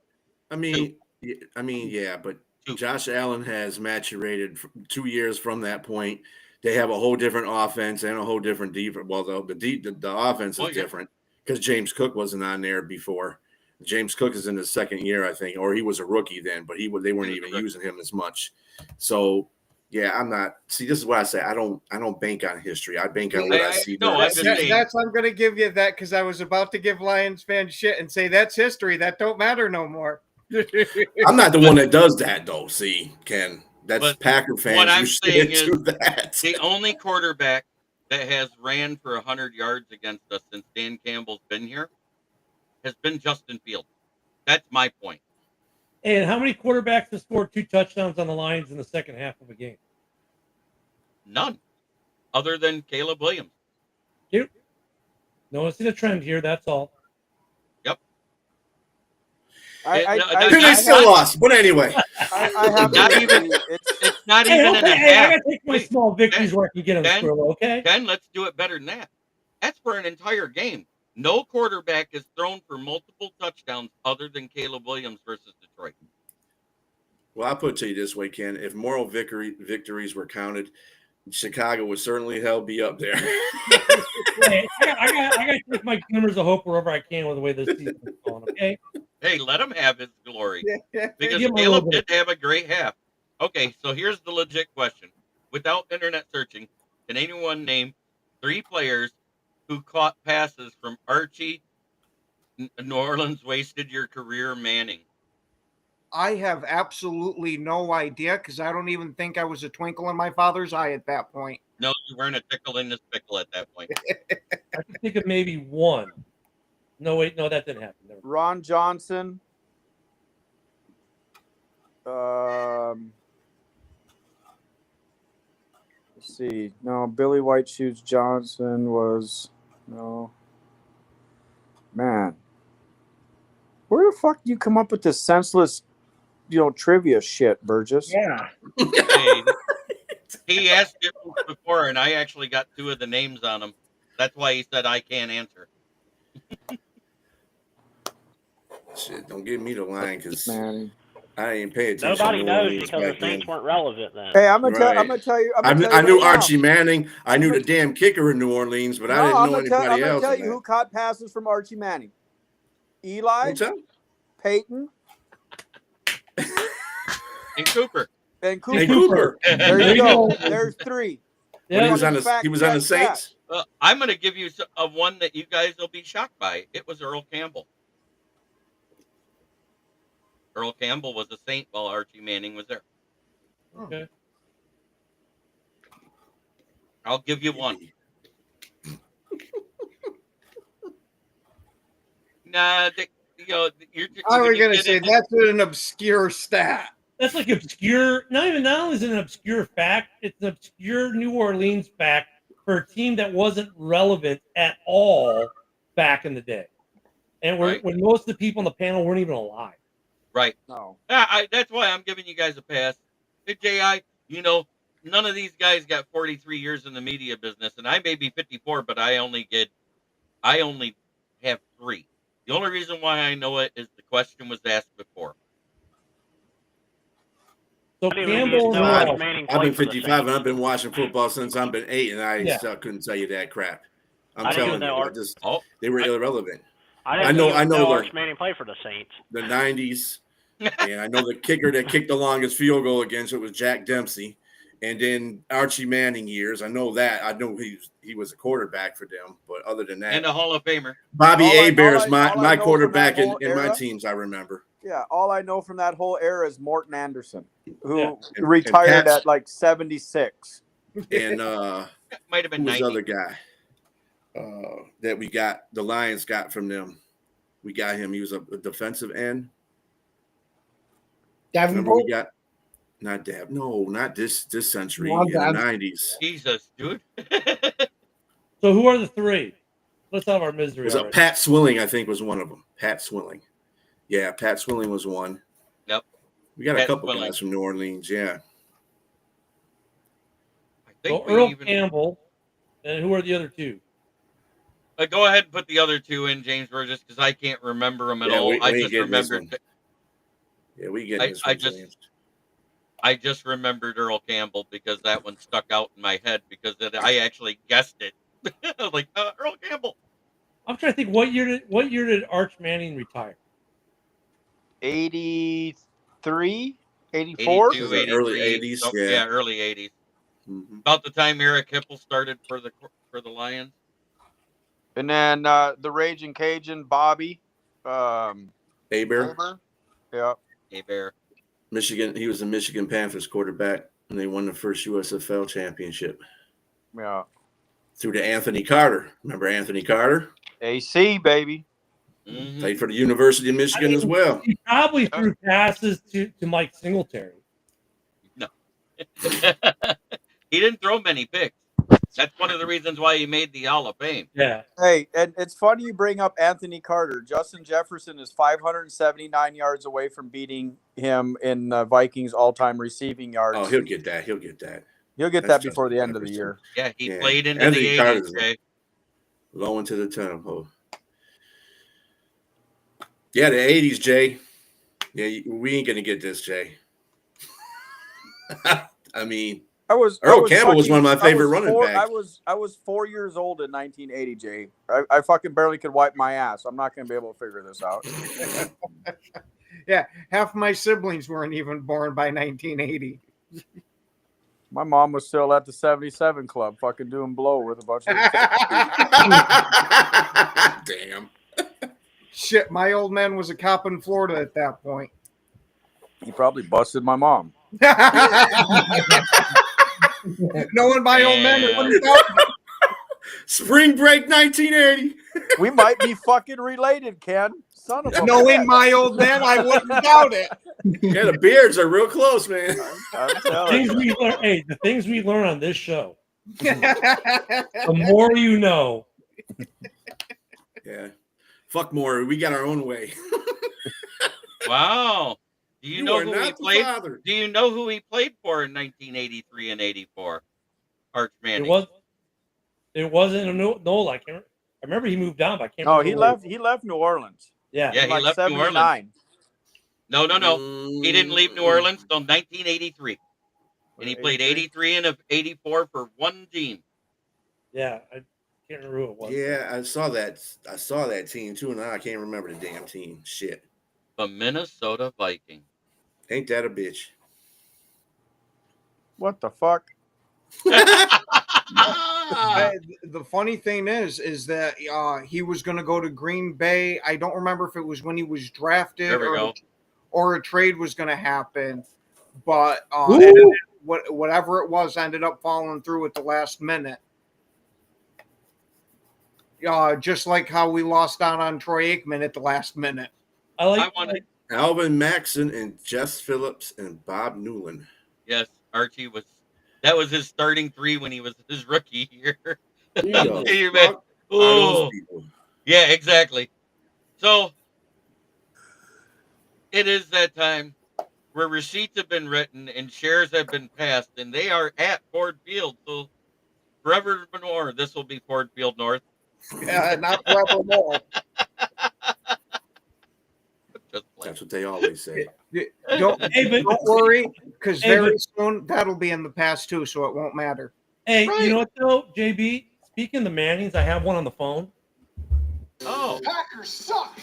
I mean, yeah, but Josh Allen has maturated 2 years from that point. They have a whole different offense and a whole different defense. Well, the offense is different because James Cook wasn't on there before. James Cook is in his second year, I think, or he was a rookie then, but they weren't even using him as much. So, yeah, I'm not. See, this is what I say. I don't bank on history. I bank on what I see. That's I'm going to give you that because I was about to give Lions fans shit and say that's history. That don't matter no more. I'm not the one that does that, though. See, Ken, that's Packer fans. What I'm saying is that. The only quarterback that has ran for 100 yards against us since Dan Campbell's been here has been Justin Fields. That's my point. And how many quarterbacks have scored 2 touchdowns on the Lions in the second half of a game? None, other than Caleb Williams. Cute. Noticing a trend here. That's all. Yep. They still lost, but anyway. I have not to even. agree. It's not Hey, even in a okay, half. I gotta take my small victories where I can get on the squirrel, okay? Then let's do it better than that. That's for an entire game. No quarterback has thrown for multiple touchdowns other than Caleb Williams versus Detroit. Well, I'll put it to you this way, Ken. If moral victories were counted, Chicago would certainly be up there. Hey, I got to take my glimmers of hope wherever I can with the way this season's going, okay? Hey, let him have his glory. Because Give him a Caleb little did have a great half. Okay, so here's the legit question. Without internet searching, can anyone name 3 players who caught passes from Archie, New Orleans wasted your career Manning? I have absolutely no idea because I don't even think I was a twinkle in my father's eye at that point. No, you weren't a tickle in this pickle at that point. I can think of maybe one. No, wait, no, that didn't happen. Never. Ron Johnson. Let's see. No, Billy White Shoes Johnson was no. Man, where the fuck do you come up with this senseless, trivia shit, Burgess? Yeah. Hey, he asked it before, and I actually got 2 of the names on him. That's why he said I can't answer. Shit, don't give me the line because I ain't paying attention. Nobody knows because the Saints weren't relevant then. Hey, I'm gonna tell you. I right knew now. Archie Manning. I knew the damn kicker in New Orleans, but I didn't know anybody else. I'm gonna tell you who caught passes from Archie Manning. Eli, Peyton, and Cooper. And Cooper. There you go. There's 3. Yeah. He was on the Saints. I'm going to give you one that you guys will be shocked by. It was Earl Campbell. Earl Campbell was a Saint while Archie Manning was there. Okay. I'll give you one. Nah, you're How are we going to say that's an obscure stat? That's obscure. Not only is it an obscure fact, it's an obscure New Orleans fact for a team that wasn't relevant at all back in the day, and Right. when most of the people on the panel weren't even alive. Right. No. That's why I'm giving you guys a pass. Hey, J.I., none of these guys got 43 years in the media business, and I may be 54, but I only have 3. The only reason why I know it is the question was asked before. So I didn't even Campbell know and Arch Ralph. Manning I've played been for the 55 Saints. and I've been watching football since I've been 8, and I Yeah. still couldn't tell you that crap. I'm I didn't telling even you, know they were irrelevant. I I didn't know even know Arch the Manning played for the Saints. 90s, and I know the kicker that kicked the longest field goal against it was Jack Dempsey. And then Archie Manning years, I know that. I know he was a quarterback for them, but other than that, And a Hall of Famer. Bobby All I Hebert is know from my that quarterback whole in my era- teams. I remember. Yeah, all I know from that whole era is Morton Anderson, who Yeah. And retired Pat's- at like 76. And Might have been who was 90. the other guy that we got? The Lions got from them. We got him. He was a defensive end. Remember we got not Dab. No, not this century. Ron In the Dab. 90s. Jesus, dude. So who are the 3? Let's have our misery. Was it Pat Swilling? I think was one of them. Pat Swilling. Yeah, Pat Swilling was one. Yep. We got Pat a couple Swilling. guys from New Orleans. Yeah. I think So Earl Campbell, and who are the other 2? Go ahead and put the other 2 in, James Burgess, because I can't remember them at all. We I ain't just getting this remembered. one. Yeah, we get this one, James. I just remembered Earl Campbell because that one stuck out in my head because I actually guessed it. I was like, Earl Campbell. I'm trying to think what year did Arch Manning retire? 83, 84? 82, The early 83. 80s, So, yeah. early 80s. Mm-hmm. About the time Eric Hipple started for the Lions. And then the Raging Cajun, Bobby. Hebert. Yeah. Hebert. Michigan. He was a Michigan Panthers quarterback, and they won the first USFL championship. Yeah. Through to Anthony Carter. Remember Anthony Carter? AC, baby. Mm-hmm. Played for the University of Michigan as well. He probably threw passes to Mike Singletary. No. He didn't throw many picks. That's one of the reasons why he made the Hall of Fame. Yeah. Hey, and it's funny you bring up Anthony Carter. Justin Jefferson is 579 yards away from beating him in Vikings all-time receiving yards. Oh, he'll get that. He'll get that. He'll get that before the end of the year. Yeah, he played into Anthony the Carter's 80s, Jay. low into the tunnel. Yeah, the 80s, Jay. Yeah, we ain't gonna get this, Jay. I mean, Earl Campbell was one of my favorite running backs. I was 4 years old in 1980, Jay. I fucking barely could wipe my ass. I'm not going to be able to figure this out. Yeah, half my siblings weren't even born by 1980. My mom was still at the 77 club, fucking doing blow with a bunch of. Damn. Shit, my old man was a cop in Florida at that point. He probably busted my mom. Knowing my old man, it wouldn't help. Spring break 1980. We might be fucking related, Ken. Son of a Knowing my old man, I wouldn't doubt it. Yeah, the beards are real close, man. The things we learn on this show. The more you know. Yeah. Fuck more. We got our own way. Wow. Do you know who he played? Father. Do you know who he played for in 1983 and 84? Arch Manning. It wasn't a no. I remember he moved down, but I can't. No, remember he left New Orleans. Yeah, he like left 79. New Orleans. No. He didn't leave New Orleans until 1983, and he played 83 and 84 for one team. Yeah, I can't remember who it was. Yeah, I saw that team too, and I can't remember the damn team. Shit. The Minnesota Vikings. Ain't that a bitch? What the fuck? The funny thing is that he was going to go to Green Bay. I don't remember if it was when he was drafted or a trade was going to happen, but whatever it was ended up falling through at the last minute. Just like how we lost out on Troy Aikman at the last minute. I wanted Alvin Maxson and Jess Phillips and Bob Newland. Yes, Archie was That was his starting 3 when he was his rookie year. You Man. fuck are those Oh, people? yeah, exactly. So it is that time where receipts have been written and shares have been passed, and they are at Ford Field. So forevermore, this will be Ford Field North. Not forevermore. That's what they always say. Don't worry, because Hey, very but- soon that'll be in the past too, so it won't matter. Hey, you know what though, JB? Speaking of the Mannings, I have one on the phone. Oh. Packers suck.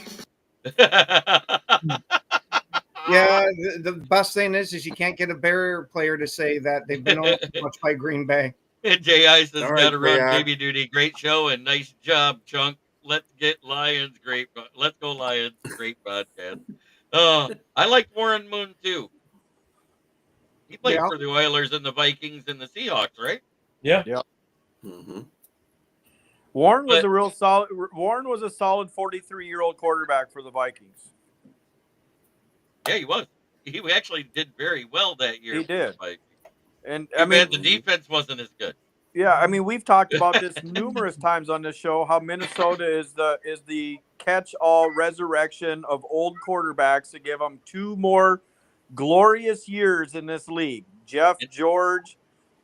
Yeah, the best thing is you can't get a barrier player to say that they've been owned too much by Green Bay. And J.I. says, All right, gotta run, J.I. baby duty. Great show and nice job, Chunk. Let's get Lions. Great. Let's go Lions. Great podcast. I like Warren Moon too. He played Yeah. for the Oilers and the Vikings and the Seahawks, right? Yeah. Yep. Mm-hmm. Warren was But- a real solid. Warren was a solid 43-year-old quarterback for the Vikings. Yeah, he was. He actually did very well that year. He for the did. Vikings. And Too I mean, bad the defense wasn't as good. yeah, I mean, we've talked about this numerous times on this show. How Minnesota is the catch-all resurrection of old quarterbacks to give them 2 more glorious years in this league. Jeff George,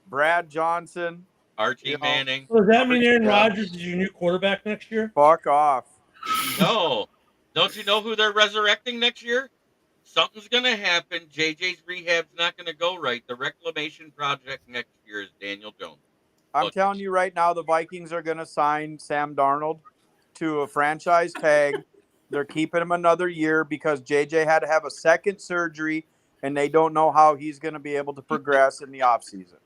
Brad Johnson, Archie Manning. So does that mean Aaron Yeah. Rodgers is your new quarterback next year? Fuck off. No. Don't you know who they're resurrecting next year? Something's going to happen. JJ's rehab's not going to go right. The reclamation project next year is Daniel Jones. I'm telling you right now, the Vikings are going to sign Sam Darnold to a franchise tag. They're keeping him another year because JJ had to have a second surgery, and they don't know how he's going to be able to progress in the offseason.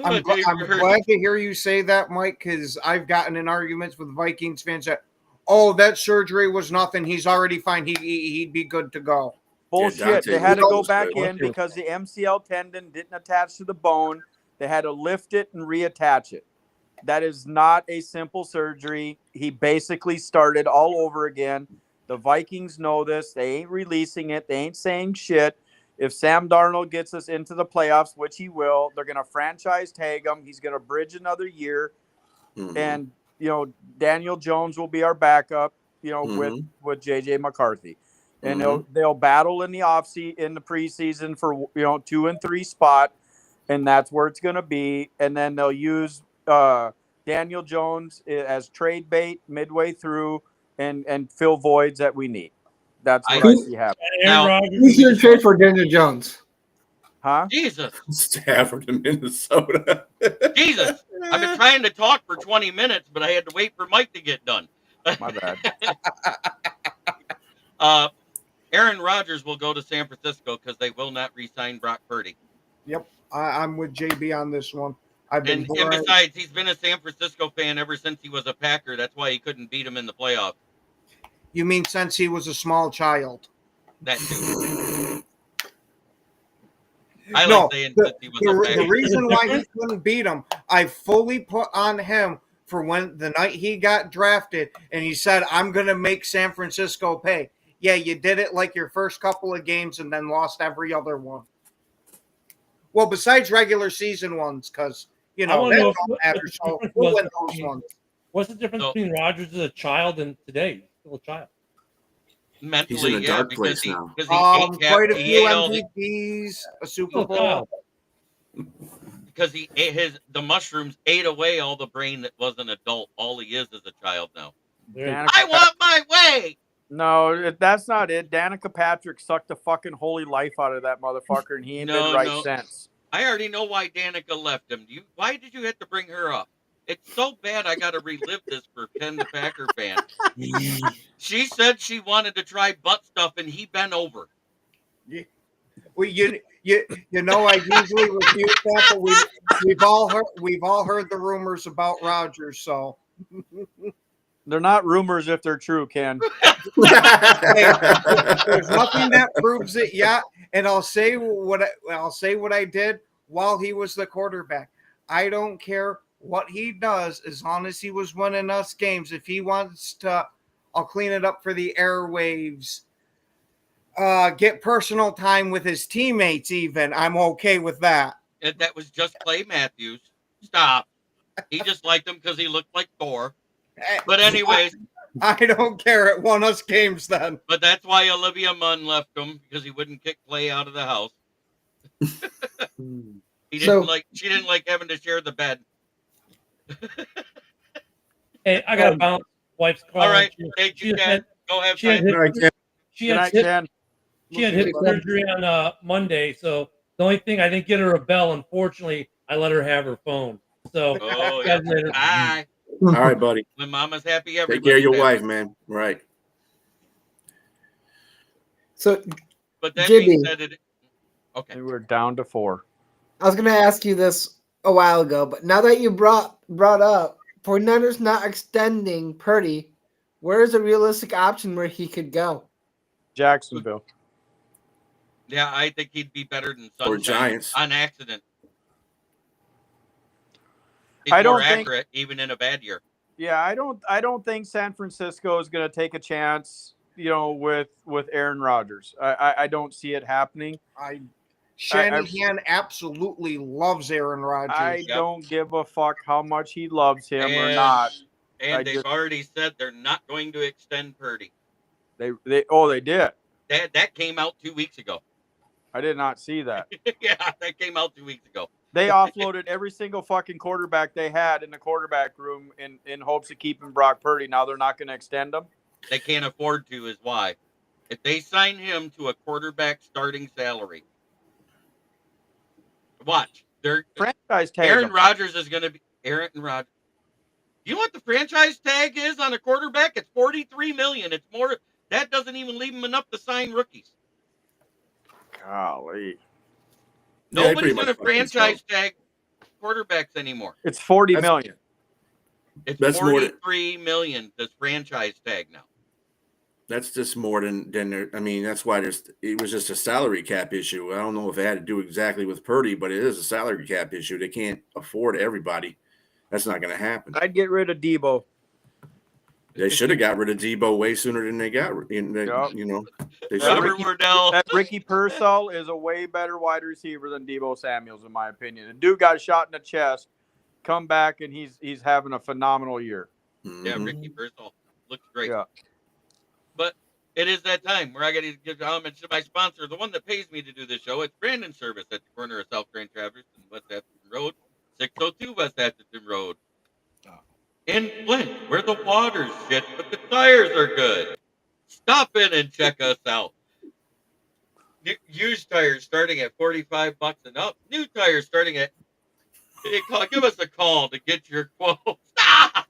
I'm glad to hear you say that, Mike, because I've gotten in arguments with Vikings fans that, oh, that surgery was nothing. He's already fine. He'd be good to go. Bullshit. Dante They had to go Williams back good. in because the MCL tendon didn't attach to the bone. They had to lift it and reattach it. That is not a simple surgery. He basically started all over again. The Vikings know this. They ain't releasing it. They ain't saying shit. If Sam Darnold gets us into the playoffs, which he will, they're going to franchise tag him. He's going to bridge another year. Mm-hmm. And, Daniel Jones will be our backup, Mm-hmm. with J.J. McCarthy. And Mm-hmm. they'll battle in the in the preseason for, 2 and 3 spot. And that's where it's going to be. And then they'll use Daniel Jones as trade bait midway through and fill voids that we need. That's what I see happening. Aaron Rodgers. Who's your trade for Daniel Jones? Huh? Jesus. Stafford in Minnesota. Jesus. I've been trying to talk for 20 minutes, but I had to wait for Mike to get done. My bad. Aaron Rodgers will go to San Francisco because they will not re-sign Brock Purdy. Yep, I'm with JB on this one. And besides, he's been a San Francisco fan ever since he was a Packer. That's why he couldn't beat him in the playoffs. You mean since he was a small child? That too. I No, like saying since he was a Packer. the reason why he couldn't beat him, I fully put on him for when the night he got drafted and he said, I'm going to make San Francisco pay. Yeah, you did it like your first couple of games and then lost every other one. Well, besides regular season ones, because, that don't matter. So we'll win those ones. What's the difference between Rodgers as a child and today? He's still a child. Mentally, He's in a dark place because now. Quite a few MVPs, a Super Bowl. Because he ate the mushrooms ate away all the brain that was an adult. All he is a child now. I want my way. No, that's not it. Danica Patrick sucked the fucking holy life out of that motherfucker, and he ain't been right since. I already know why Danica left him. Why did you have to bring her up? It's so bad I got to relive this for Ken the Packer fan. She said she wanted to try butt stuff, and he bent over. Yeah. Well, I usually refute that, but we've all heard the rumors about Rodgers, so. They're not rumors if they're true, Ken. Hey, there's nothing that proves it yet, and I'll say what I did while he was the quarterback. I don't care what he does as long as he was winning us games. If he wants to, I'll clean it up for the airwaves. Get personal time with his teammates. Even I'm okay with that. And that was just Clay Matthews. Stop. He just liked him because he looked like Thor. But anyways, I don't care. It won us games then. but that's why Olivia Munn left him, because he wouldn't kick Clay out of the house. She didn't like having to share the bed. Hey, I got to bounce. Wife's calling. All right, thank you, Ken. Go have She had hip surgery on Monday, so the only thing I didn't get her a bell. Unfortunately, I let her have her phone. So, oh, yeah. Bye. All right, buddy. When Mama's happy, Take everybody's care of your happy. wife, man. Right. So, But that Jimmy, being said, okay. And we're down to 4. I was gonna ask you this a while ago, but now that you brought up 49ers not extending Purdy, where is a realistic option where he could go? Jacksonville. Yeah, I think he'd be better than Sunshine. Or Giants. On accident. He's I don't more think- accurate, even in a bad year. Yeah, I don't think San Francisco is going to take a chance, with Aaron Rodgers. I don't see it happening. Shanahan absolutely loves Aaron Rodgers. I don't give a fuck how much he loves him or not. And they've already said they're not going to extend Purdy. They did. That came out 2 weeks ago. I did not see that. Yeah, that came out 2 weeks ago. They offloaded every single fucking quarterback they had in the quarterback room in hopes of keeping Brock Purdy. Now they're not going to extend him. They can't afford to, is why. If they sign him to a quarterback starting salary, watch. They're franchise tag. Aaron Rodgers is going to be Aaron Rodgers. You know what the franchise tag is on a quarterback? It's $43 million. It's more. That doesn't even leave him enough to sign rookies. Golly. Nobody's going to franchise tag quarterbacks anymore. It's $40 million. It's That's more than- $43 million. This franchise tag now. That's just more than there. I mean, that's why it was just a salary cap issue. I don't know if it had to do exactly with Purdy, but it is a salary cap issue. They can't afford everybody. That's not going to happen. I'd get rid of Debo. They should have got rid of Debo way sooner than they got. They Robert Wardell. That Ricky Pearsall is a way better wide receiver than Debo Samuels, in my opinion. The dude got shot in the chest, come back, and he's having a phenomenal year. Yeah, Ricky Pearsall looks great. Yeah. But it is that time where I got to give homage to my sponsor, the one that pays me to do this show. It's Brandon Service at the corner of South Grand Traverse and West Atherton Road, 602 West Atherton Road. In Flint, where the water's shit, but the tires are good. Stop in and check us out. Used tires starting at $45 and up. New tires starting at. Give us a call to get your quote. Stop!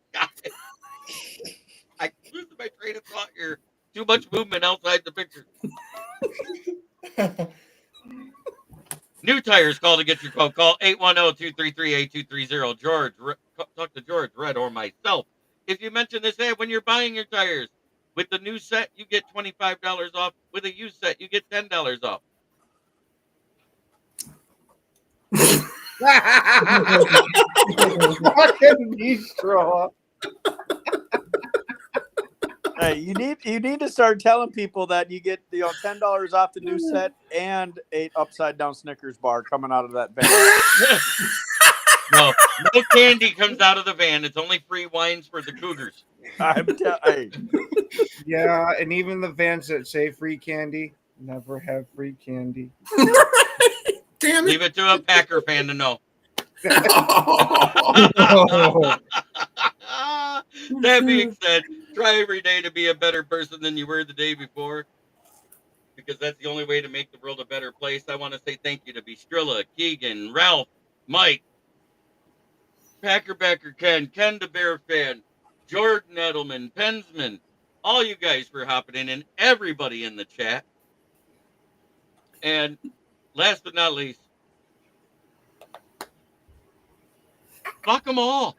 I losing my train of thought here. Too much movement outside the picture. New tires, call to get your quote. Call 810-233-8230. George, talk to George, Red, or myself. If you mention this ad when you're buying your tires, with the new set, you get $25 off. With a used set, you get $10 off. Fucking bistro. Hey, you need to start telling people that you get $10 off the new set and 8 upside down Snickers bar coming out of that van. No candy comes out of the van. It's only free wines for the Cougars. Hey. Yeah, and even the vans that say free candy never have free candy. Damn Leave it to a Packer fan to know. That being said, try every day to be a better person than you were the day before, because that's the only way to make the world a better place. I want to say thank you to Bistrilla, Keegan, Ralph, Mike, Packer Backer Ken the Bear fan, Jordan Edelman, Pensman, all you guys for hopping in, and everybody in the chat. And last but not least, fuck them all.